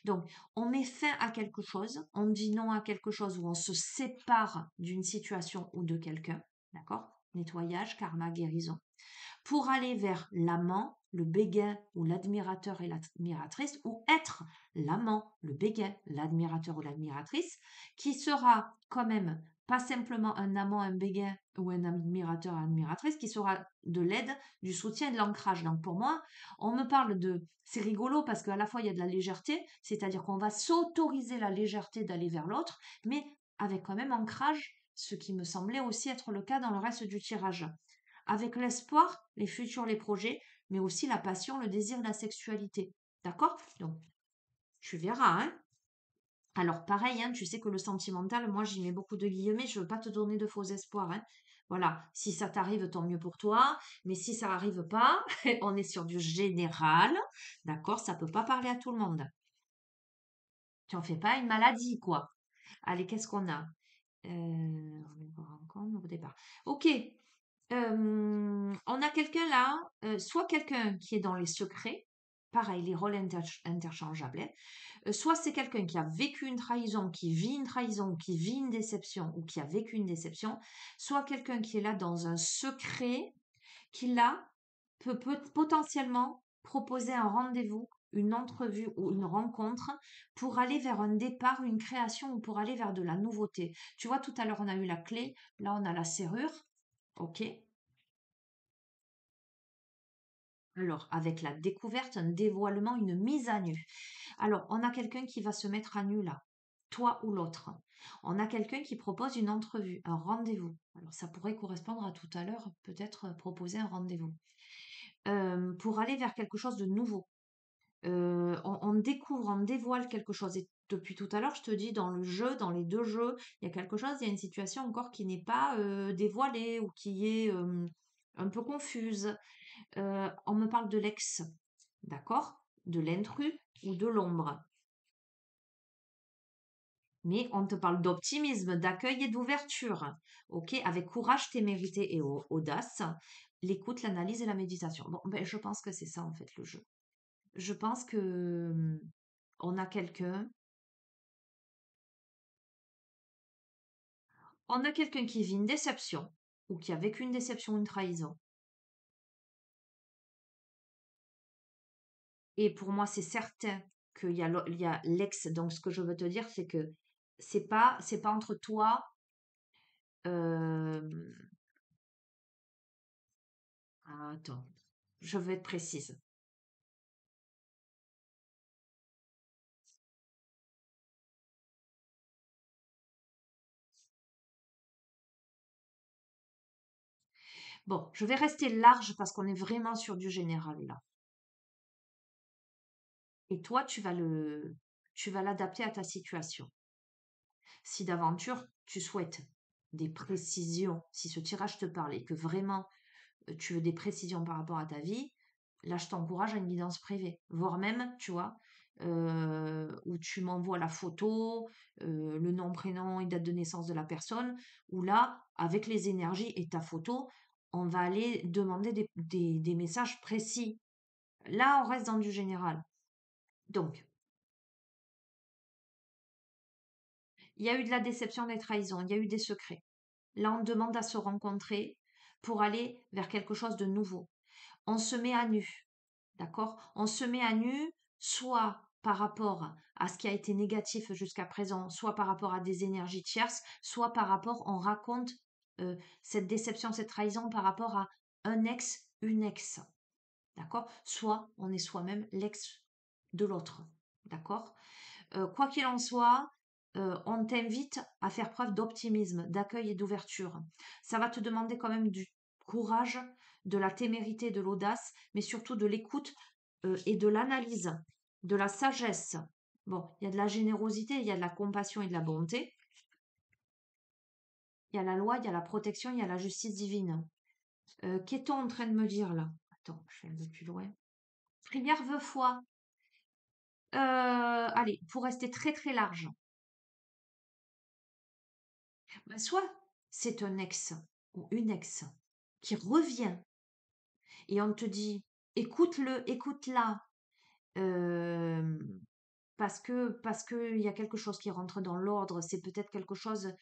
Donc, on met fin à quelque chose, on dit non à quelque chose ou on se sépare d'une situation ou de quelqu'un, d'accord? Nettoyage, karma, guérison pour aller vers l'amant, le béguin ou l'admirateur et l'admiratrice, ou être l'amant, le béguin, l'admirateur ou l'admiratrice, qui sera quand même pas simplement un amant, un béguin ou un admirateur, admiratrice, qui sera de l'aide, du soutien et de l'ancrage. Donc pour moi, on me parle de... C'est rigolo parce qu'à la fois il y a de la légèreté, c'est-à-dire qu'on va s'autoriser la légèreté d'aller vers l'autre, mais avec quand même ancrage, ce qui me semblait aussi être le cas dans le reste du tirage avec l'espoir, les futurs, les projets, mais aussi la passion, le désir, la sexualité. D'accord? Donc, tu verras, hein? Alors pareil, hein, tu sais que le sentimental, moi j'y mets beaucoup de guillemets, je veux pas te donner de faux espoirs, hein. Voilà, si ça t'arrive, tant mieux pour toi, mais si ça arrive pas, on est sur du général, d'accord? Ça peut pas parler à tout le monde. Tu en fais pas une maladie, quoi. Allez, qu'est-ce qu'on a? On va voir encore au départ. Ok, on a quelqu'un là, soit quelqu'un qui est dans les secrets, pareil, les rôles interchangeables, hein. Soit c'est quelqu'un qui a vécu une trahison, qui vit une trahison, qui vit une déception ou qui a vécu une déception, soit quelqu'un qui est là dans un secret, qui là peut potentiellement proposer un rendez-vous, une entrevue ou une rencontre pour aller vers un départ, une création ou pour aller vers de la nouveauté. Tu vois, tout à l'heure on a eu la clé, là on a la serrure, ok? Alors, avec la découverte, un dévoilement, une mise à nu. Alors, on a quelqu'un qui va se mettre à nu là, toi ou l'autre. On a quelqu'un qui propose une entrevue, un rendez-vous. Alors, ça pourrait correspondre à tout à l'heure, peut-être proposer un rendez-vous. Pour aller vers quelque chose de nouveau. On découvre, on dévoile quelque chose. Et depuis tout à l'heure, je te dis, dans le jeu, dans les deux jeux, il y a quelque chose, il y a une situation encore qui n'est pas dévoilée ou qui est un peu confuse. On me parle de l'ex, d'accord? De l'intrus ou de l'ombre. Mais on te parle d'optimisme, d'accueil et d'ouverture. Ok? Avec courage, témérité et audace, l'écoute, l'analyse et la méditation. Bon, ben, je pense que c'est ça en fait le jeu. Je pense que on a quelqu'un, on a quelqu'un qui vit une déception ou qui a vécu une déception, une trahison. Et pour moi, c'est certain il y a l'ex. Donc, ce que je veux te dire, c'est que c'est pas entre toi. euh, Attends, je veux être précise. Bon, je vais rester large parce qu'on est vraiment sur du général là. Et toi, tu vas l'adapter à ta situation. Si d'aventure, tu souhaites des précisions, si ce tirage te parle et que vraiment tu veux des précisions par rapport à ta vie, là, je t'encourage à une guidance privée, voire même, tu vois, où tu m'envoies la photo, le nom, prénom et date de naissance de la personne, où là, avec les énergies et ta photo, on va aller demander des messages précis. Là, on reste dans du général. Donc, il y a eu de la déception, des trahisons, il y a eu des secrets. Là, on demande à se rencontrer pour aller vers quelque chose de nouveau. On se met à nu. D'accord? On se met à nu, soit par rapport à ce qui a été négatif jusqu'à présent, soit par rapport à des énergies tierces, soit par rapport, on raconte cette déception, cette trahison par rapport à un ex, une ex. D'accord? Soit on est soi-même l'ex de l'autre. D'accord? Quoi qu'il en soit, on t'invite à faire preuve d'optimisme, d'accueil et d'ouverture. Ça va te demander quand même du courage, de la témérité, de l'audace, mais surtout de l'écoute et de l'analyse, de la sagesse. Bon, il y a de la générosité, il y a de la compassion et de la bonté. Il y a la loi, il y a la protection, il y a la justice divine. Qu'est-on en train de me dire là? Attends, je vais un peu plus loin. Prière veut foi. Allez, pour rester très très large, ben, soit c'est un ex ou une ex qui revient et on te dit écoute-le, écoute-la, euh, parce que il y a quelque chose qui rentre dans l'ordre, c'est peut-être quelque chose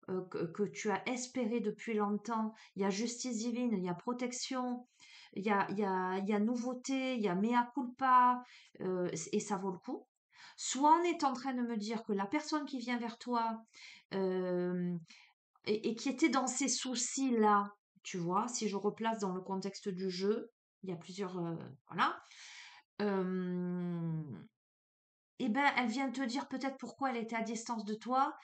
que tu as espéré depuis longtemps. Il y a justice divine, il y a protection, il y a nouveauté, il y a mea culpa, et ça vaut le coup. Soit on est en train de me dire que la personne qui vient vers toi euh, et qui était dans ces soucis-là, tu vois, si je replace dans le contexte du jeu, il y a plusieurs, voilà. Euh, eh ben, elle vient te dire peut-être pourquoi elle était à distance de toi.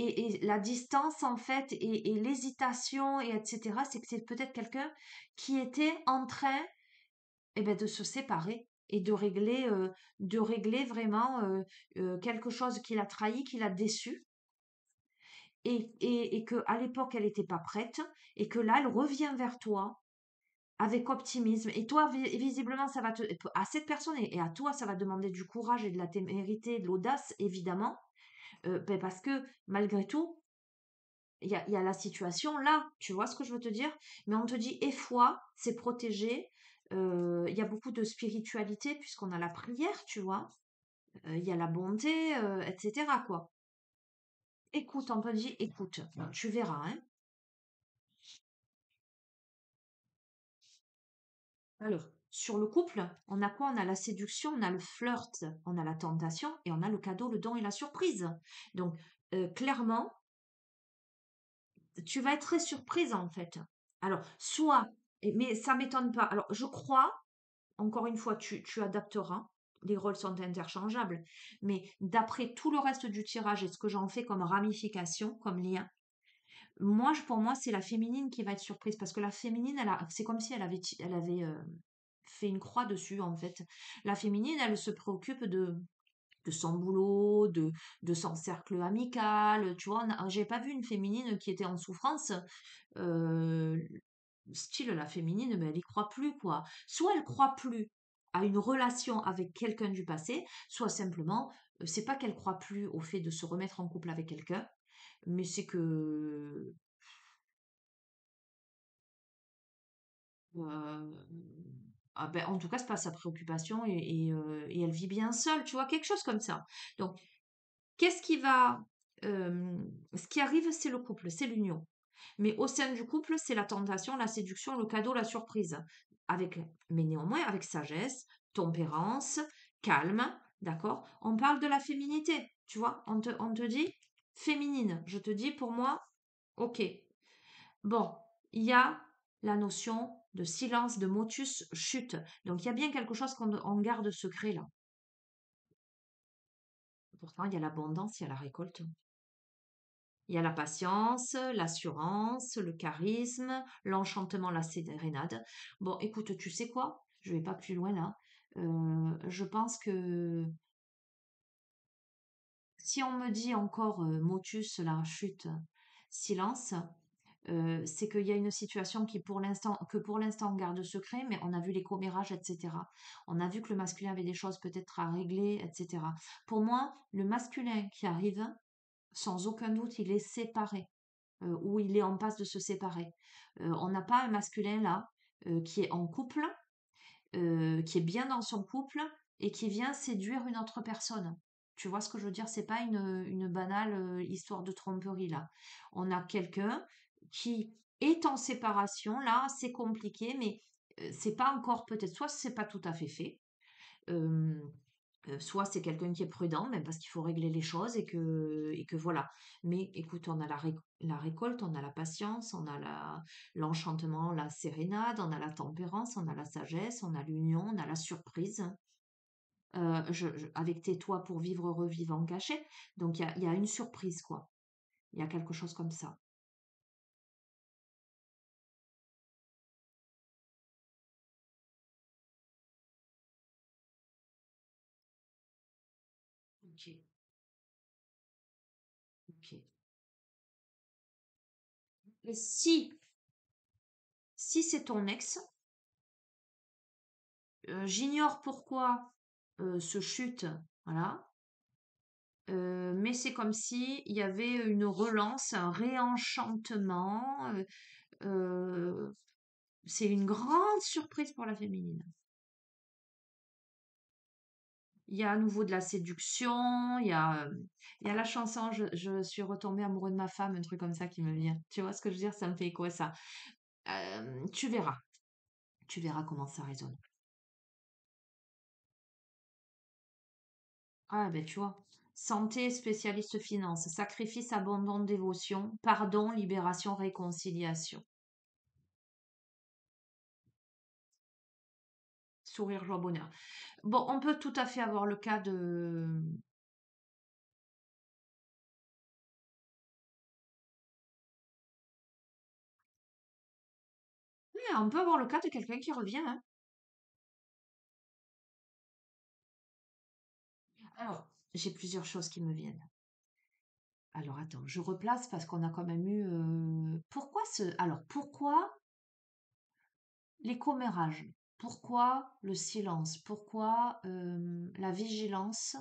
Et la distance, en fait, et l'hésitation, et etc., c'est que c'est peut-être quelqu'un qui était en train eh ben, de se séparer. et de régler vraiment quelque chose qu'il a trahi, qu'il a déçu, et que à l'époque elle n'était pas prête, et que là elle revient vers toi avec optimisme. Et toi, visiblement, ça va à cette personne et à toi, ça va demander du courage et de la témérité, de l'audace, évidemment, ben parce que malgré tout, il y a la situation là, tu vois ce que je veux te dire? Mais on te dit, et foi, c'est protégé. Il y a beaucoup de spiritualité puisqu'on a la prière, tu vois. Il y a la bonté, etc. quoi. Écoute, on te dit, écoute, tu verras, hein. Alors, sur le couple, on a quoi? On a la séduction, on a le flirt, on a la tentation et on a le cadeau, le don et la surprise. Donc, clairement, tu vas être très surprise en fait. Alors, soit, mais ça m'étonne pas. Alors, je crois, encore une fois, tu adapteras. Les rôles sont interchangeables. Mais d'après tout le reste du tirage et ce que j'en fais comme ramification, comme lien, pour moi, c'est la féminine qui va être surprise parce que la féminine, c'est comme si elle avait fait une croix dessus en fait. La féminine, elle se préoccupe de son boulot, de son cercle amical. Tu vois, j'ai pas vu une féminine qui était en souffrance. euh, Style la féminine, mais elle y croit plus quoi. Soit elle croit plus à une relation avec quelqu'un du passé, soit simplement, c'est pas qu'elle croit plus au fait de se remettre en couple avec quelqu'un, mais c'est que Heu, ah ben, en tout cas, c'est pas sa préoccupation et elle vit bien seule, tu vois? Quelque chose comme ça. Donc, qu'est-ce qui va, ce qui arrive, c'est le couple, c'est l'union. Mais au sein du couple, c'est la tentation, la séduction, le cadeau, la surprise. Mais néanmoins, avec sagesse, tempérance, calme, d'accord? On parle de la féminité, tu vois? On te dit féminine. Je te dis, pour moi, ok. Bon, il y a la notion de silence, de motus, chute. Donc il y a bien quelque chose qu'on garde secret là. Pourtant, il y a l'abondance, il y a la récolte. Il y a la patience, l'assurance, le charisme, l'enchantement, la sérénade. Bon, écoute, tu sais quoi? Je vais pas plus loin là. Je pense que si on me dit encore motus, la chute, silence, c'est qu'il y a une situation que pour l'instant on garde secret, mais on a vu les commérages, etc. On a vu que le masculin avait des choses peut-être à régler, etc. Pour moi, le masculin qui arrive, sans aucun doute, il est séparé, ou il est en passe de se séparer. On n'a pas un masculin là qui est en couple, qui est bien dans son couple et qui vient séduire une autre personne. Tu vois ce que je veux dire? C'est pas une banale histoire de tromperie là. On a quelqu'un qui est en séparation là, c'est compliqué, mais c'est pas encore peut-être, soit c'est pas tout à fait fait, euh, soit c'est quelqu'un qui est prudent, même parce qu'il faut régler les choses et que voilà. Mais écoute, on a la récolte, on a la patience, on a l'enchantement, la sérénade, on a la tempérance, on a la sagesse, on a l'union, on a la surprise. Avec tais-toi pour vivre, revivant, caché. Donc il y a une surprise, quoi. Il y a quelque chose comme ça. Ok, ok. Et si c'est ton ex, j'ignore pourquoi ce chute, voilà. Mais c'est comme si il y avait une relance, un réenchantement. Euh, c'est une grande surprise pour la féminine. Il y a à nouveau de la séduction, il y a la chanson je suis retombée amoureux de ma femme, un truc comme ça qui me vient. Tu vois ce que je veux dire? Ça me fait quoi ça? Tu verras. Tu verras comment ça résonne. Ah ben tu vois. Santé, spécialiste finance, sacrifice, abandon, dévotion, pardon, libération, réconciliation. Sourire, joie, bonheur. Bon, on peut tout à fait avoir le cas de... Oui, on peut avoir le cas de quelqu'un qui revient, hein. Alors, j'ai plusieurs choses qui me viennent. Alors attends, je replace parce qu'on a quand même eu. Pourquoi les commérages? Pourquoi le silence? Pourquoi la vigilance?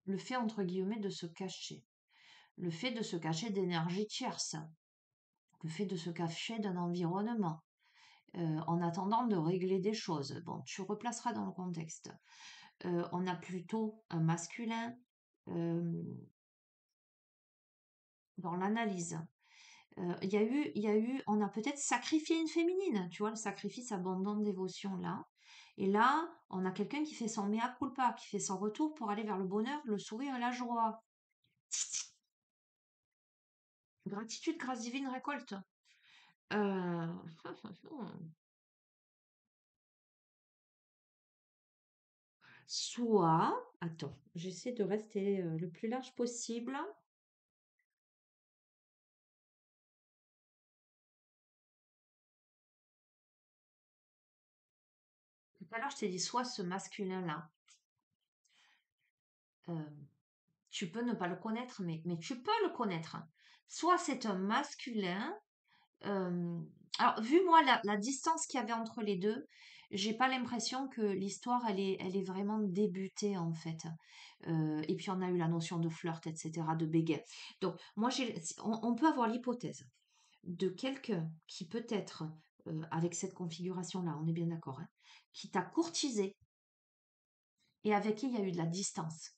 Le fait entre guillemets de se cacher. Le fait de se cacher d'énergie tierce. Le fait de se cacher d'un environnement. En attendant de régler des choses. Bon, tu replaceras dans le contexte. On a plutôt un masculin euh, dans l'analyse. On a peut-être sacrifié une féminine, tu vois, le sacrifice, abandon, dévotion là. Et là, on a quelqu'un qui fait son mea culpa, qui fait son retour pour aller vers le bonheur, le sourire et la joie. Gratitude, grâce divine, récolte. Euh, Soit, attends, j'essaie de rester le plus large possible. Tout à l'heure, je t'ai dit soit ce masculin-là, euh, tu peux ne pas le connaître, mais tu peux le connaître. Soit c'est un masculin. euh, alors, vu moi la distance qu'il y avait entre les deux, j'ai pas l'impression que l'histoire elle est vraiment débutée en fait. Et puis on a eu la notion de flirt, etc., de béguet. Donc moi on peut avoir l'hypothèse de quelqu'un qui peut-être avec cette configuration-là, on est bien d'accord, hein, qui t'a courtisé et avec qui il y a eu de la distance,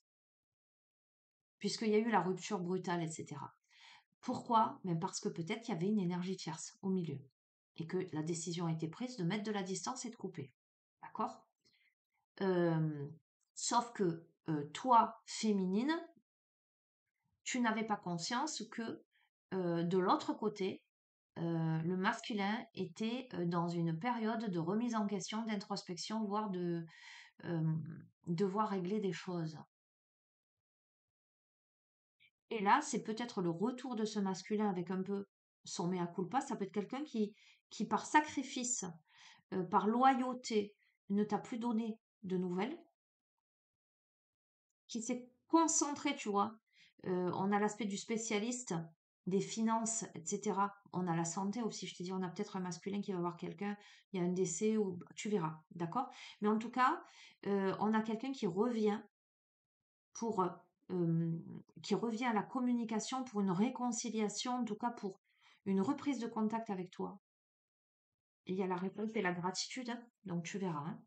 puisqu'il y a eu la rupture brutale, etc. Pourquoi? Même parce que peut-être qu'il y avait une énergie tierce au milieu et que la décision a été prise de mettre de la distance et de couper. D'accord? Euh, Sauf que toi, féminine, tu n'avais pas conscience que de l'autre côté, le masculin était dans une période de remise en question, d'introspection, voire de devoir régler des choses. Et là, c'est peut-être le retour de ce masculin avec un peu son mea culpa. Ça peut être quelqu'un qui par sacrifice, par loyauté, ne t'a plus donné de nouvelles, qui s'est concentré, tu vois. On a l'aspect du spécialiste, des finances, etc. On a la santé aussi. Je te dis, on a peut-être un masculin qui va voir quelqu'un, il y a un décès, ou tu verras, d'accord? Mais en tout cas, on a quelqu'un pour, qui revient à la communication pour une réconciliation, en tout cas pour une reprise de contact avec toi. Et il y a la réponse et la gratitude, hein, donc tu verras,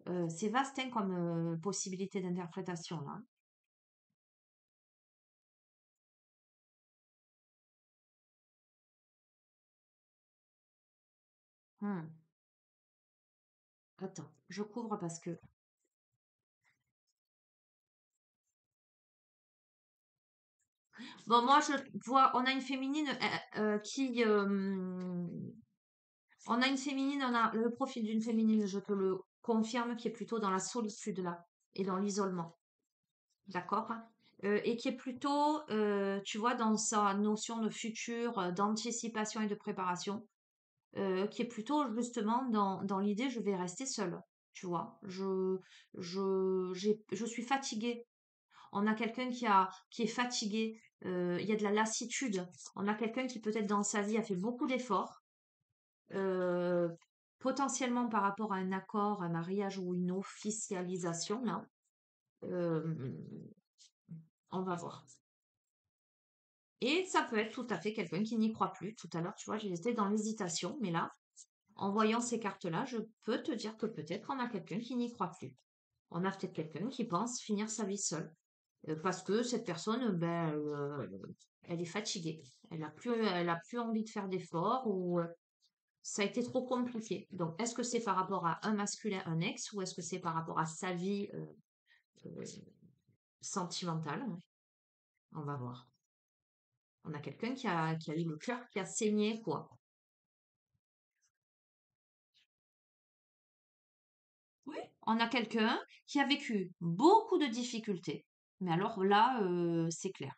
hein. C'est vaste hein, comme possibilité d'interprétation là. Hmm. Attends, je couvre parce que bon, moi je vois, on a une féminine, on a le profil d'une féminine, je te le confirme, qui est plutôt dans la solitude là et dans l'isolement. D'accord? Et qui est plutôt, tu vois, dans sa notion de futur, d'anticipation et de préparation, qui est plutôt justement dans l'idée je vais rester seule. Tu vois, je suis fatiguée. On a quelqu'un qui est fatigué. Il y a de la lassitude. On a quelqu'un qui peut-être dans sa vie a fait beaucoup d'efforts, euh, potentiellement par rapport à un accord, un mariage ou une officialisation là. Euh, on va voir. Et ça peut être tout à fait quelqu'un qui n'y croit plus. Tout à l'heure, tu vois, j'étais dans l'hésitation, mais là, en voyant ces cartes-là, je peux te dire que peut-être on a quelqu'un qui n'y croit plus. On a peut-être quelqu'un qui pense finir sa vie seul. Parce que cette personne, ben, elle est fatiguée. Elle a plus envie de faire d'efforts ou ça a été trop compliqué. Donc, est-ce que c'est par rapport à un masculin, un ex, ou est-ce que c'est par rapport à sa vie euh, sentimentale? On va voir. On a quelqu'un qui a eu le cœur qui a saigné, quoi. Oui. On a quelqu'un qui a vécu beaucoup de difficultés. Mais alors là, c'est clair.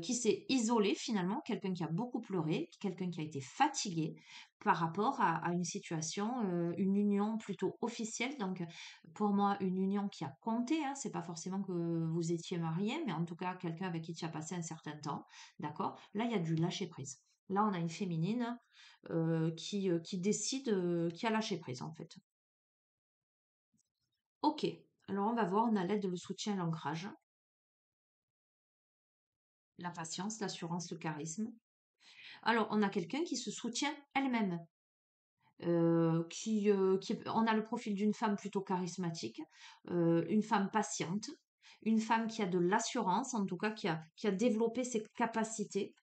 qui s'est isolé finalement, quelqu'un qui a beaucoup pleuré, quelqu'un qui a été fatigué par rapport à une situation, une union plutôt officielle. Donc, pour moi, une union qui a compté, hein, c'est pas forcément que vous étiez mariés, mais en tout cas, quelqu'un avec qui tu as passé un certain temps, d'accord? Là, il y a du lâcher prise. Là, on a une féminine qui décide, qui a lâché prise en fait. Ok, alors on va voir, on a l'aide, le soutien, l'ancrage, la patience, l'assurance, le charisme. Alors, on a quelqu'un qui se soutient elle-même, on a le profil d'une femme plutôt charismatique, une femme patiente, une femme qui a de l'assurance, en tout cas qui a développé ses capacités.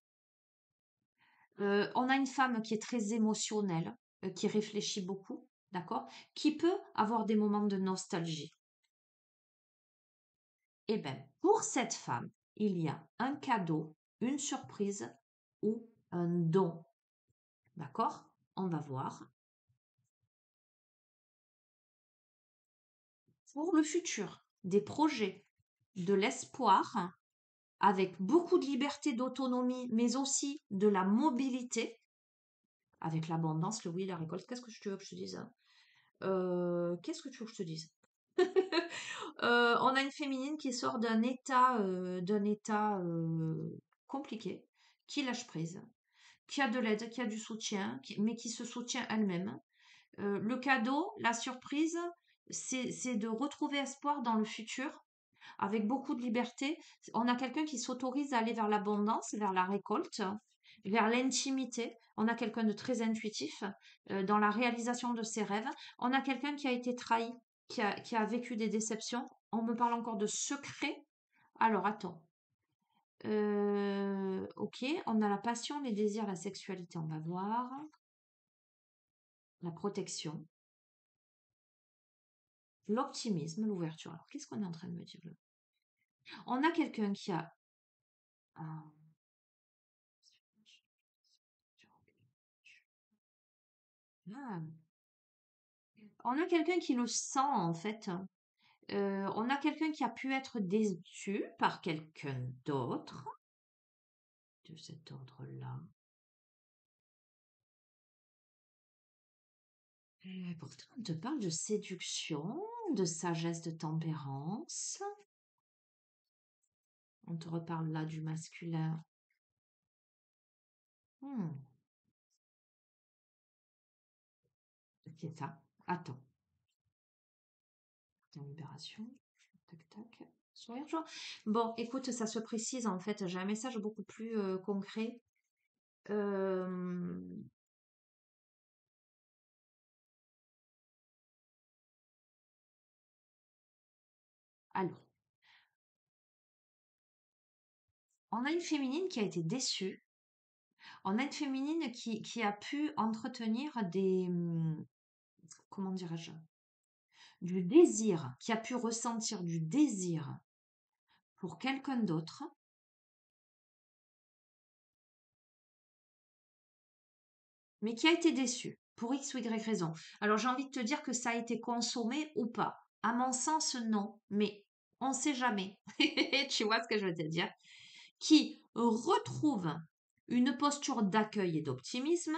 On a une femme qui est très émotionnelle, qui réfléchit beaucoup, d'accord, qui peut avoir des moments de nostalgie. Eh bien, pour cette femme, il y a un cadeau, une surprise ou un don. D'accord? On va voir. Pour le futur, des projets, de l'espoir, avec beaucoup de liberté, d'autonomie, mais aussi de la mobilité, avec l'abondance, le oui, la récolte. Qu'est-ce que tu veux que je te dise, hein? Qu'est-ce que tu veux que je te dise? On a une féminine qui sort d'un état compliqué, qui lâche prise, qui a de l'aide, qui a du soutien, mais qui se soutient elle-même. Le cadeau, la surprise, c'est de retrouver espoir dans le futur avec beaucoup de liberté. On a quelqu'un qui s'autorise à aller vers l'abondance, vers la récolte, vers l'intimité. On a quelqu'un de très intuitif dans la réalisation de ses rêves. On a quelqu'un qui a été trahi, qui a vécu des déceptions. On me parle encore de secrets. Alors attends. Ok, on a la passion, les désirs, la sexualité, on va voir. La protection, l'optimisme, l'ouverture. Alors qu'est-ce qu'on est en train de me dire là? On a quelqu'un qui a un- Ah. On a quelqu'un qui le sent en fait. On a quelqu'un qui a pu être déçu par quelqu'un d'autre de cet ordre-là. Pourtant, on te parle de séduction, de sagesse, de tempérance. On te reparle là du masculin. Hmm, c'est ça. Attends. La libération. Tac, tac. Sourire, joie. Bon, écoute, ça se précise en fait. J'ai un message beaucoup plus concret. Euh, alors, on a une féminine qui a été déçue. On a une féminine qui a pu entretenir comment dirais-je, du désir, qui a pu ressentir du désir pour quelqu'un d'autre, mais qui a été déçue pour X ou Y raison. Alors j'ai envie de te dire que ça a été consommé ou pas. À mon sens, non, mais on ne sait jamais. Tu vois ce que je veux te dire? Qui retrouve une posture d'accueil et d'optimisme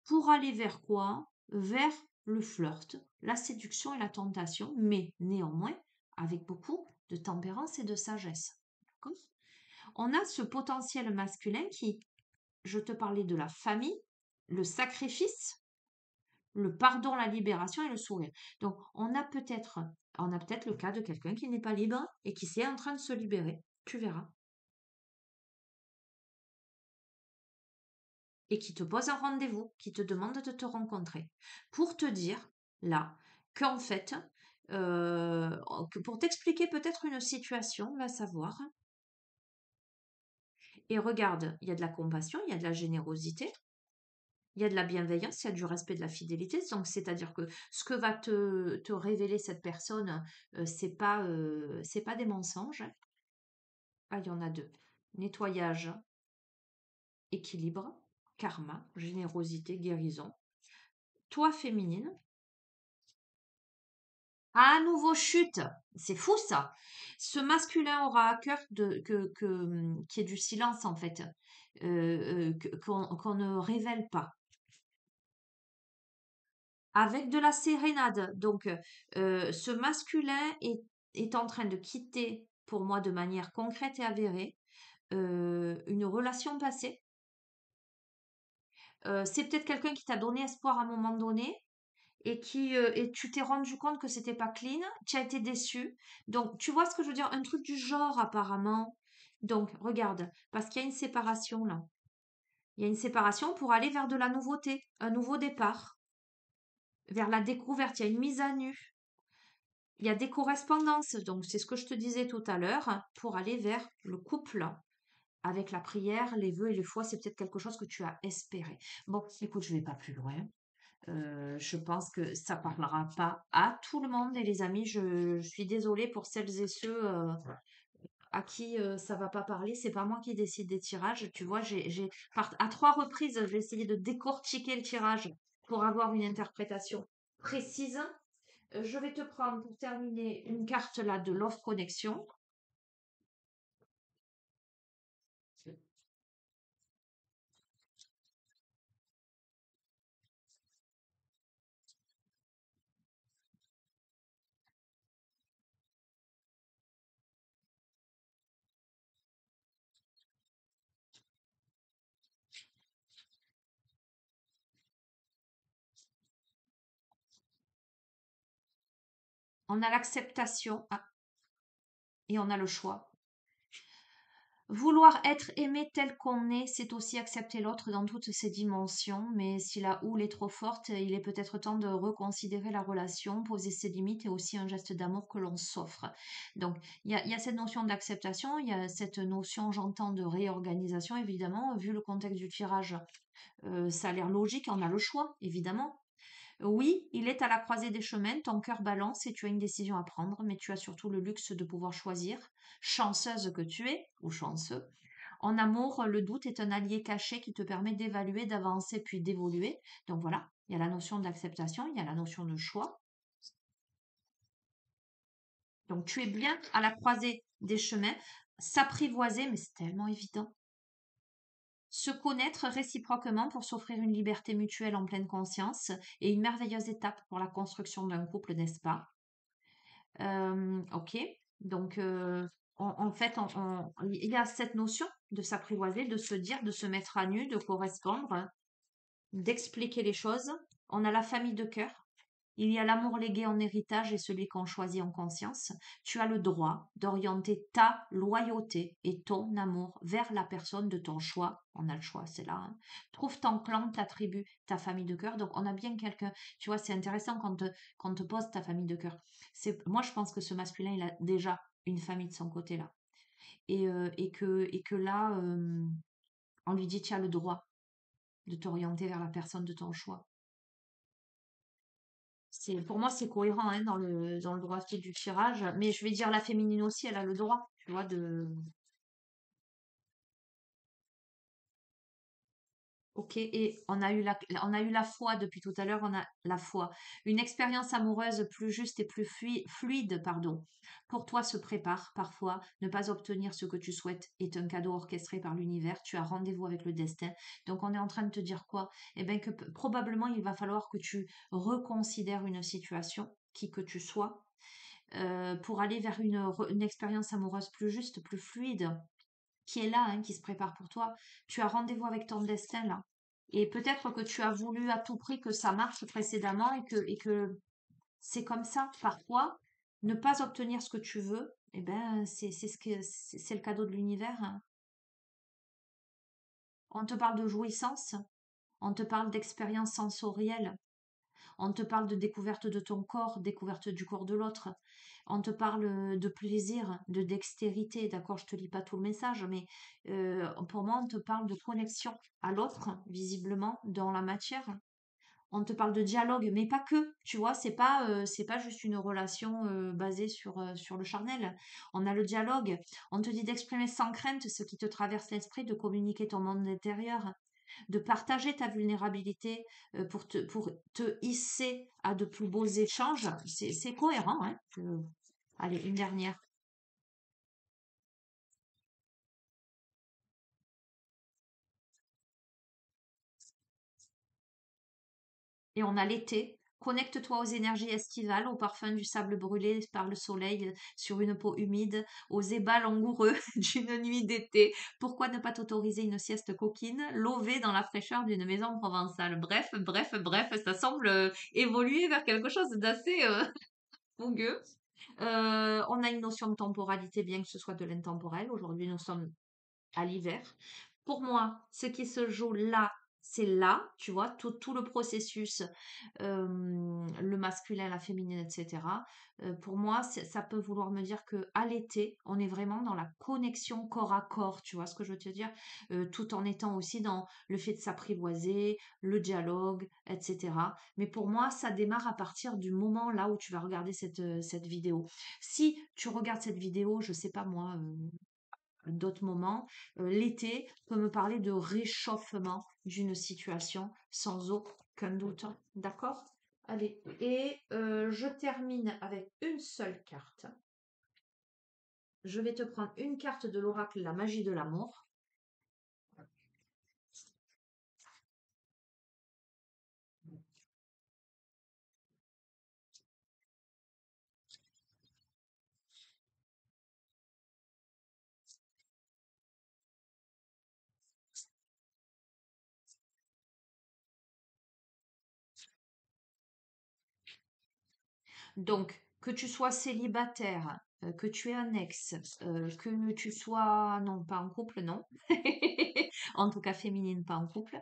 pour aller vers quoi? Vers le flirt, la séduction et la tentation, mais néanmoins avec beaucoup de tempérance et de sagesse. D'accord. On a ce potentiel masculin qui, je te parlais de la famille, le sacrifice, le pardon, la libération et le sourire. Donc, on a peut-être le cas de quelqu'un qui n'est pas libre et qui est en train de se libérer. Tu verras. Et qui te pose un rendez-vous, qui te demande de te rencontrer, pour te dire, là, qu'en fait, pour t'expliquer peut-être une situation, va savoir, et regarde, il y a de la compassion, il y a de la générosité, il y a de la bienveillance, il y a du respect, de la fidélité. Donc, c'est-à-dire que ce que va te révéler cette personne, c'est pas des mensonges. Ah, il y en a deux. Nettoyage, équilibre, karma, générosité, guérison. Toi, féminine, À nouveau chute. C'est fou ça. Ce masculin aura à cœur qu'il y ait du silence en fait, qu'on ne révèle pas. Avec de la sérénade. Donc, ce masculin est en train de quitter, pour moi, de manière concrète et avérée, une relation passée. C'est peut-être quelqu'un qui t'a donné espoir à un moment donné et tu t'es rendu compte que c'était pas clean, tu as été déçu. Donc, tu vois ce que je veux dire? Un truc du genre, apparemment. Donc, regarde, parce qu'il y a une séparation là. Il y a une séparation pour aller vers de la nouveauté, un nouveau départ, vers la découverte. Il y a une mise à nu. Il y a des correspondances, donc c'est ce que je te disais tout à l'heure, pour aller vers le couple. Avec la prière, les vœux et les foi, c'est peut-être quelque chose que tu as espéré. Bon, écoute, je vais pas plus loin. Je pense que ça parlera pas à tout le monde et les amis, je suis désolée pour celles et ceux à qui ça va pas parler. C'est pas moi qui décide des tirages. Tu vois, à 3 reprises, j'ai essayé de décortiquer le tirage pour avoir une interprétation précise. Je vais te prendre pour terminer une carte là de Love Connection. On a l'acceptation et on a le choix. Vouloir être aimé tel qu'on est, c'est aussi accepter l'autre dans toutes ses dimensions, mais si la houle est trop forte, il est peut-être temps de reconsidérer la relation, poser ses limites et aussi un geste d'amour que l'on s'offre. Donc, il y a cette notion d'acceptation, il y a cette notion, j'entends, de réorganisation, évidemment, vu le contexte du tirage. Ça a l'air logique, on a le choix, évidemment. Oui, il est à la croisée des chemins, ton cœur balance et tu as une décision à prendre, mais tu as surtout le luxe de pouvoir choisir. Chanceuse que tu es, ou chanceux. En amour, le doute est un allié caché qui te permet d'évaluer, d'avancer puis d'évoluer. Donc voilà, il y a la notion d'acceptation, il y a la notion de choix. Donc tu es bien à la croisée des chemins, s'apprivoiser, mais c'est tellement évident. Se connaître réciproquement pour s'offrir une liberté mutuelle en pleine conscience et une merveilleuse étape pour la construction d'un couple, n'est-ce pas? Ok. Donc, en fait, il y a cette notion de s'apprivoiser, de se dire, de se mettre à nu, de correspondre, hein, d'expliquer les choses. On a la famille de cœur. Il y a l'amour légué en héritage et celui qu'on choisit en conscience. Tu as le droit d'orienter ta loyauté et ton amour vers la personne de ton choix. On a le choix, c'est là, hein. Trouve ton clan, ta tribu, ta famille de cœur. Donc, on a bien quelqu'un. Tu vois, c'est intéressant quand on te pose ta famille de cœur. Moi, je pense que ce masculin, il a déjà une famille de son côté là. Et que là, on lui dit, tu as le droit de t'orienter vers la personne de ton choix. Pour moi, c'est cohérent hein, dans le droit fil du tirage. Mais je vais dire la féminine aussi, elle a le droit, tu vois, de. Ok, et on a eu la foi depuis tout à l'heure, on a la foi. Une expérience amoureuse plus juste et plus fluide, pardon. Pour toi se prépare parfois. Ne pas obtenir ce que tu souhaites est un cadeau orchestré par l'univers. Tu as rendez-vous avec le destin. Donc on est en train de te dire quoi? Eh bien que probablement il va falloir que tu reconsidères une situation, qui que tu sois, pour aller vers une expérience amoureuse plus juste, plus fluide, qui est là, hein, qui se prépare pour toi. Tu as rendez-vous avec ton destin là. Et peut-être que tu as voulu à tout prix que ça marche précédemment et que c'est comme ça. Parfois, ne pas obtenir ce que tu veux, eh ben, c'est le cadeau de l'univers, hein. On te parle de jouissance, on te parle d'expérience sensorielle, on te parle de découverte de ton corps, découverte du corps de l'autre. On te parle de plaisir, de dextérité. D'accord, je te lis pas tout le message, mais pour moi, on te parle de connexion à l'autre, visiblement, dans la matière. On te parle de dialogue, mais pas que. Tu vois, c'est pas juste une relation basée sur le charnel. On a le dialogue. On te dit d'exprimer sans crainte ce qui te traverse l'esprit, de communiquer ton monde intérieur. de partager ta vulnérabilité pour te hisser à de plus beaux échanges. C'est cohérent, hein. Allez, une dernière. Et on a l'été. Connecte-toi aux énergies estivales, au parfum du sable brûlé par le soleil sur une peau humide, aux ébats langoureux d'une nuit d'été. Pourquoi ne pas t'autoriser une sieste coquine, lovée dans la fraîcheur d'une maison provençale? Bref, bref, bref, ça semble évoluer vers quelque chose d'assez fougueux. On a une notion de temporalité, bien que ce soit de l'intemporel. Aujourd'hui, nous sommes à l'hiver. Pour moi, ce qui se joue là, c'est là, tu vois, tout le processus, le masculin, la féminine, etc. Pour moi, ça peut vouloir me dire que à l'été, on est vraiment dans la connexion corps à corps, tu vois ce que je veux te dire. Tout en étant aussi dans le fait de s'apprivoiser, le dialogue, etc. Mais pour moi, ça démarre à partir du moment là où tu vas regarder cette vidéo. Si tu regardes cette vidéo, je sais pas moi, d'autres moments, l'été peut me parler de réchauffement d'une situation sans aucun doute. D'accord? Allez, et je termine avec une seule carte. Je vais te prendre une carte de l'oracle La magie de l'amour. Donc, que tu sois célibataire, que tu aies un ex, que tu sois, non, pas en couple, non. En tout cas, féminine, pas en couple.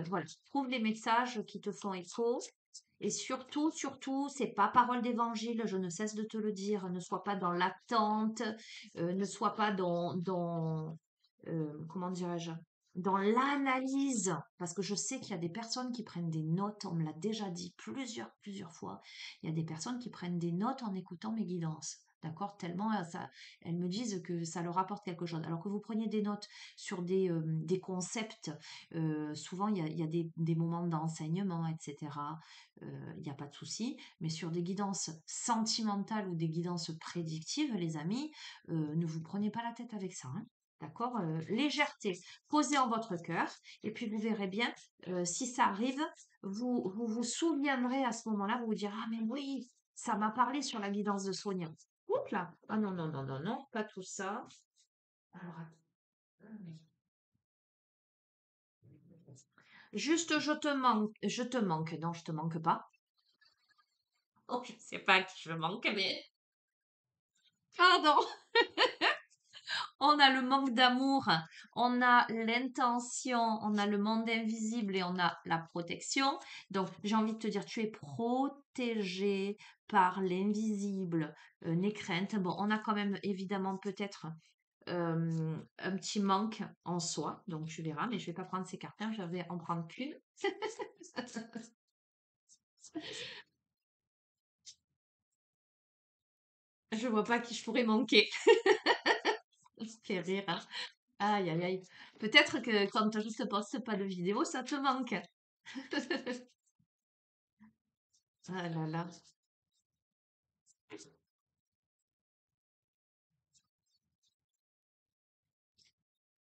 Voilà, trouve les messages qui te font écho. Et surtout, surtout, c'est pas parole d'évangile, je ne cesse de te le dire, ne sois pas dans l'attente, ne sois pas comment dirais-je, dans l'analyse, parce que je sais qu'il y a des personnes qui prennent des notes, on me l'a déjà dit plusieurs fois, il y a des personnes qui prennent des notes en écoutant mes guidances. D'accord? Tellement ça, elles me disent que ça leur apporte quelque chose. Alors que vous preniez des notes sur des concepts, souvent il y a des moments d'enseignement, etc. Il n'y a pas de souci. Mais sur des guidances sentimentales ou des guidances prédictives, les amis, ne vous prenez pas la tête avec ça, hein. D'accord? Légèreté, posez en votre cœur, et puis vous verrez bien, si ça arrive, vous souviendrez à ce moment-là, vous vous direz, ah mais oui, ça m'a parlé sur la guidance de Sonia. Oups là! Ah non, non, non, non, non, pas tout ça. Alors, juste, je te manque, non, je te manque pas. Oh, je sais pas qui je manque, mais pardon. On a le manque d'amour, on a l'intention, on a le monde invisible et on a la protection. Donc, j'ai envie de te dire, tu es protégé par l'invisible. N'aie crainte. Bon, on a quand même évidemment peut-être un petit manque en soi, donc tu verras, mais je vais pas prendre ces cartes, je vais en prendre qu'une. Je vois pas qui je pourrais manquer. Ça fait rire, hein. Aïe, aïe, aïe. Peut-être que quand je te poste pas de vidéo, ça te manque. Ah là là.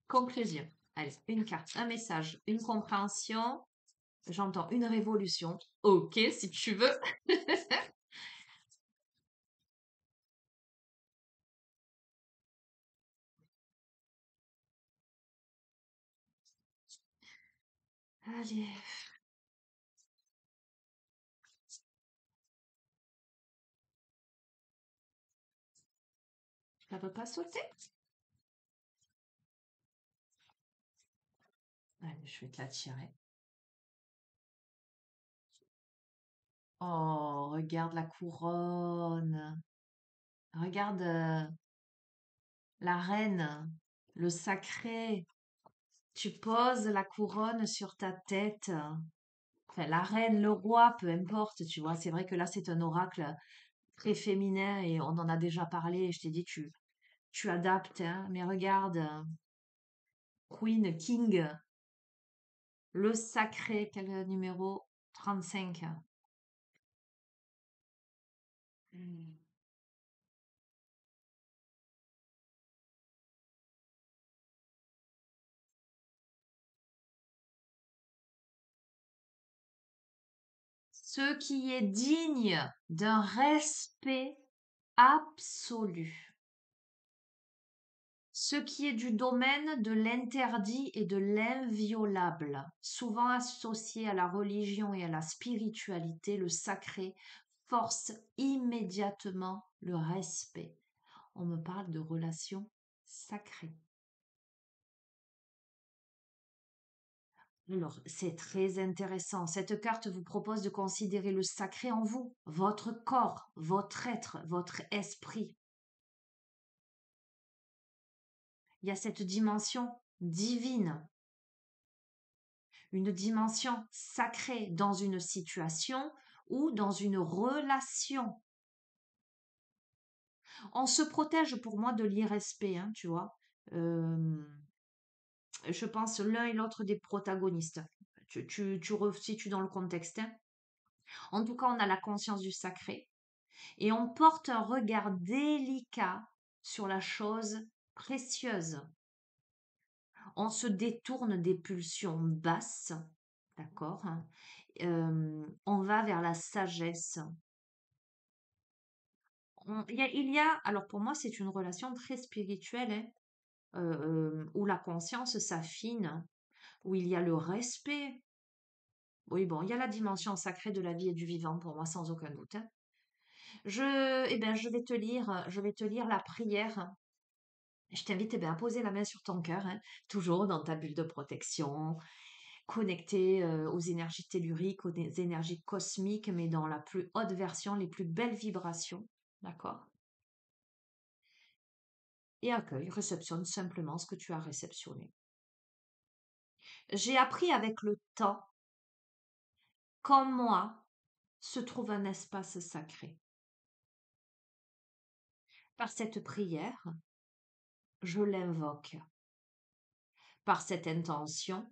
Conclusion. Allez, une carte, un message, une compréhension. J'entends une révolution. Ok, si tu veux. Allez, ça veut pas sauter. Allez, je vais te la tirer. Oh, regarde la couronne. Regarde la reine, le sacré. Tu poses la couronne sur ta tête. Enfin, la reine, le roi, peu importe, tu vois. C'est vrai que là, c'est un oracle très féminin et on en a déjà parlé. Et je t'ai dit, tu adaptes, hein. Mais regarde, Queen, King. Le sacré, quel numéro? 35. Hmm. Ce qui est digne d'un respect absolu. Ce qui est du domaine de l'interdit et de l'inviolable, souvent associé à la religion et à la spiritualité, le sacré force immédiatement le respect. On me parle de relations sacrées. Alors, c'est très intéressant. Cette carte vous propose de considérer le sacré en vous, votre corps, votre être, votre esprit. Il y a cette dimension divine, une dimension sacrée dans une situation ou dans une relation. On se protège pour moi de l'irrespect, hein, tu vois. Euh, je pense l'un et l'autre des protagonistes. Tu resitues dans le contexte, hein. En tout cas, on a la conscience du sacré et on porte un regard délicat sur la chose précieuse. On se détourne des pulsions basses, d'accord, hein. On va vers la sagesse. Alors pour moi, c'est une relation très spirituelle, hein, où la conscience s'affine, où il y a le respect. Oui, bon, il y a la dimension sacrée de la vie et du vivant pour moi, sans aucun doute, hein. Je vais te lire la prière. Je t'invite à poser la main sur ton cœur, hein, toujours dans ta bulle de protection, connecté aux énergies telluriques, aux énergies cosmiques, mais dans la plus haute version, les plus belles vibrations. D'accord? Et accueille, réceptionne simplement ce que tu as réceptionné. J'ai appris avec le temps qu'en moi se trouve un espace sacré. Par cette prière, je l'invoque. Par cette intention,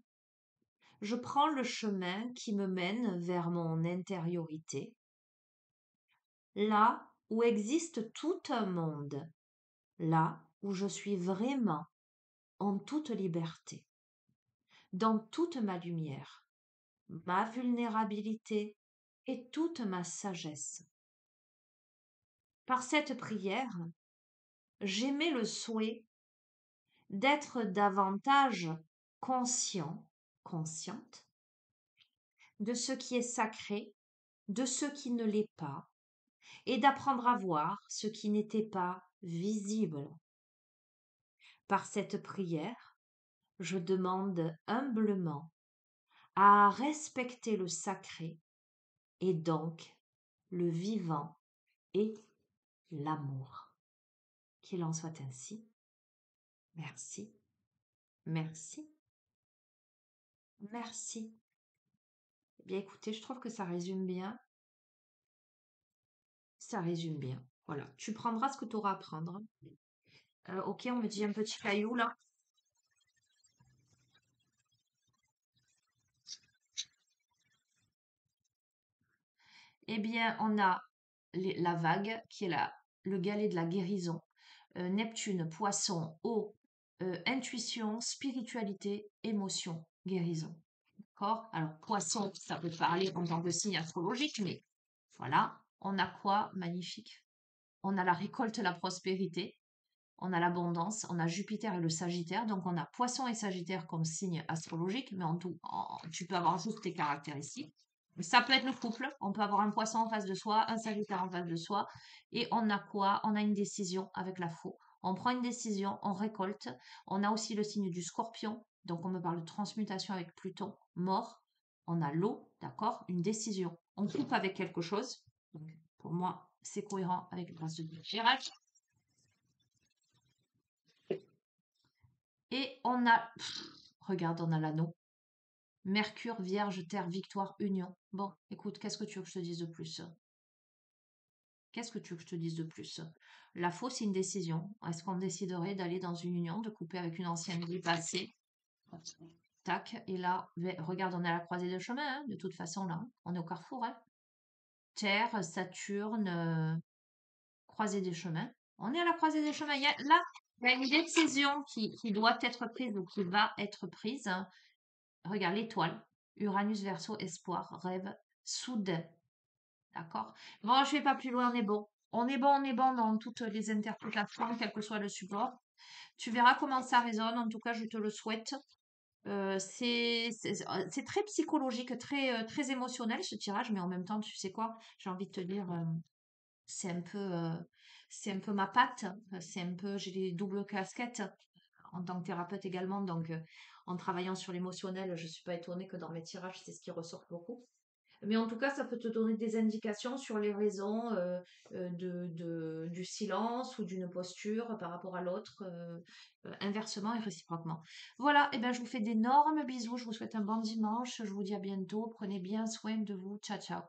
je prends le chemin qui me mène vers mon intériorité, là où existe tout un monde, là où je suis vraiment en toute liberté, dans toute ma lumière, ma vulnérabilité et toute ma sagesse. Par cette prière, j'émets le souhait d'être davantage conscient, consciente de ce qui est sacré, de ce qui ne l'est pas, et d'apprendre à voir ce qui n'était pas visible. Par cette prière, je demande humblement à respecter le sacré et donc le vivant et l'amour. Qu'il en soit ainsi. Merci, merci, merci. Eh bien, écoutez, je trouve que ça résume bien. Ça résume bien. Voilà. Tu prendras ce que tu auras à prendre. Ok, on me dit un petit caillou là. Eh bien, on a la vague qui est le galet de la guérison. Neptune, poisson, eau, intuition, spiritualité, émotion, guérison. D'accord? Alors, poisson, ça peut parler en tant que signe astrologique, mais voilà. On a quoi? Magnifique. On a la récolte, la prospérité. On a l'abondance, on a Jupiter et le Sagittaire, donc on a Poisson et Sagittaire comme signe astrologique, mais en tout, tu peux avoir juste tes caractéristiques. Ça peut être le couple, on peut avoir un Poisson en face de soi, un Sagittaire en face de soi, et on a quoi? On a une décision avec la faux. On prend une décision, on récolte. On a aussi le signe du Scorpion, donc on me parle de transmutation avec Pluton, mort. On a l'eau, d'accord? Une décision. On coupe avec quelque chose. Donc, pour moi, c'est cohérent avec le prince de Gérald. Et on a, regarde, on a l'anneau. Mercure, Vierge, Terre, Victoire, Union. Bon, écoute, qu'est-ce que tu veux que je te dise de plus? Qu'est-ce que tu veux que je te dise de plus? La fausse, c'est une décision. Est-ce qu'on déciderait d'aller dans une union, de couper avec une ancienne vie passée? tac, et là, regarde, on est à la croisée des chemins, hein, de toute façon, là, hein. On est au carrefour, hein. Terre, Saturne, croisée des chemins. On est à la croisée des chemins. Là, il y a une décision qui doit être prise ou qui va être prise, hein. Regarde, l'étoile. Uranus, Verseau, espoir, rêve, soudain. D'accord? Bon, je vais pas plus loin, on est bon. On est bon dans toutes les interprétations, quel que soit le support. Tu verras comment ça résonne. En tout cas, je te le souhaite. C'est très psychologique, très émotionnel ce tirage, mais en même temps, tu sais quoi? J'ai envie de te dire, c'est un peu, c'est un peu ma patte. C'est un peu, j'ai les doubles casquettes en tant que thérapeute également. Donc, en travaillant sur l'émotionnel, je suis pas étonnée que dans mes tirages, c'est ce qui ressort beaucoup. Mais en tout cas, ça peut te donner des indications sur les raisons du silence ou d'une posture par rapport à l'autre, inversement et réciproquement. Voilà, et ben je vous fais d'énormes bisous, je vous souhaite un bon dimanche, je vous dis à bientôt, prenez bien soin de vous, ciao ciao.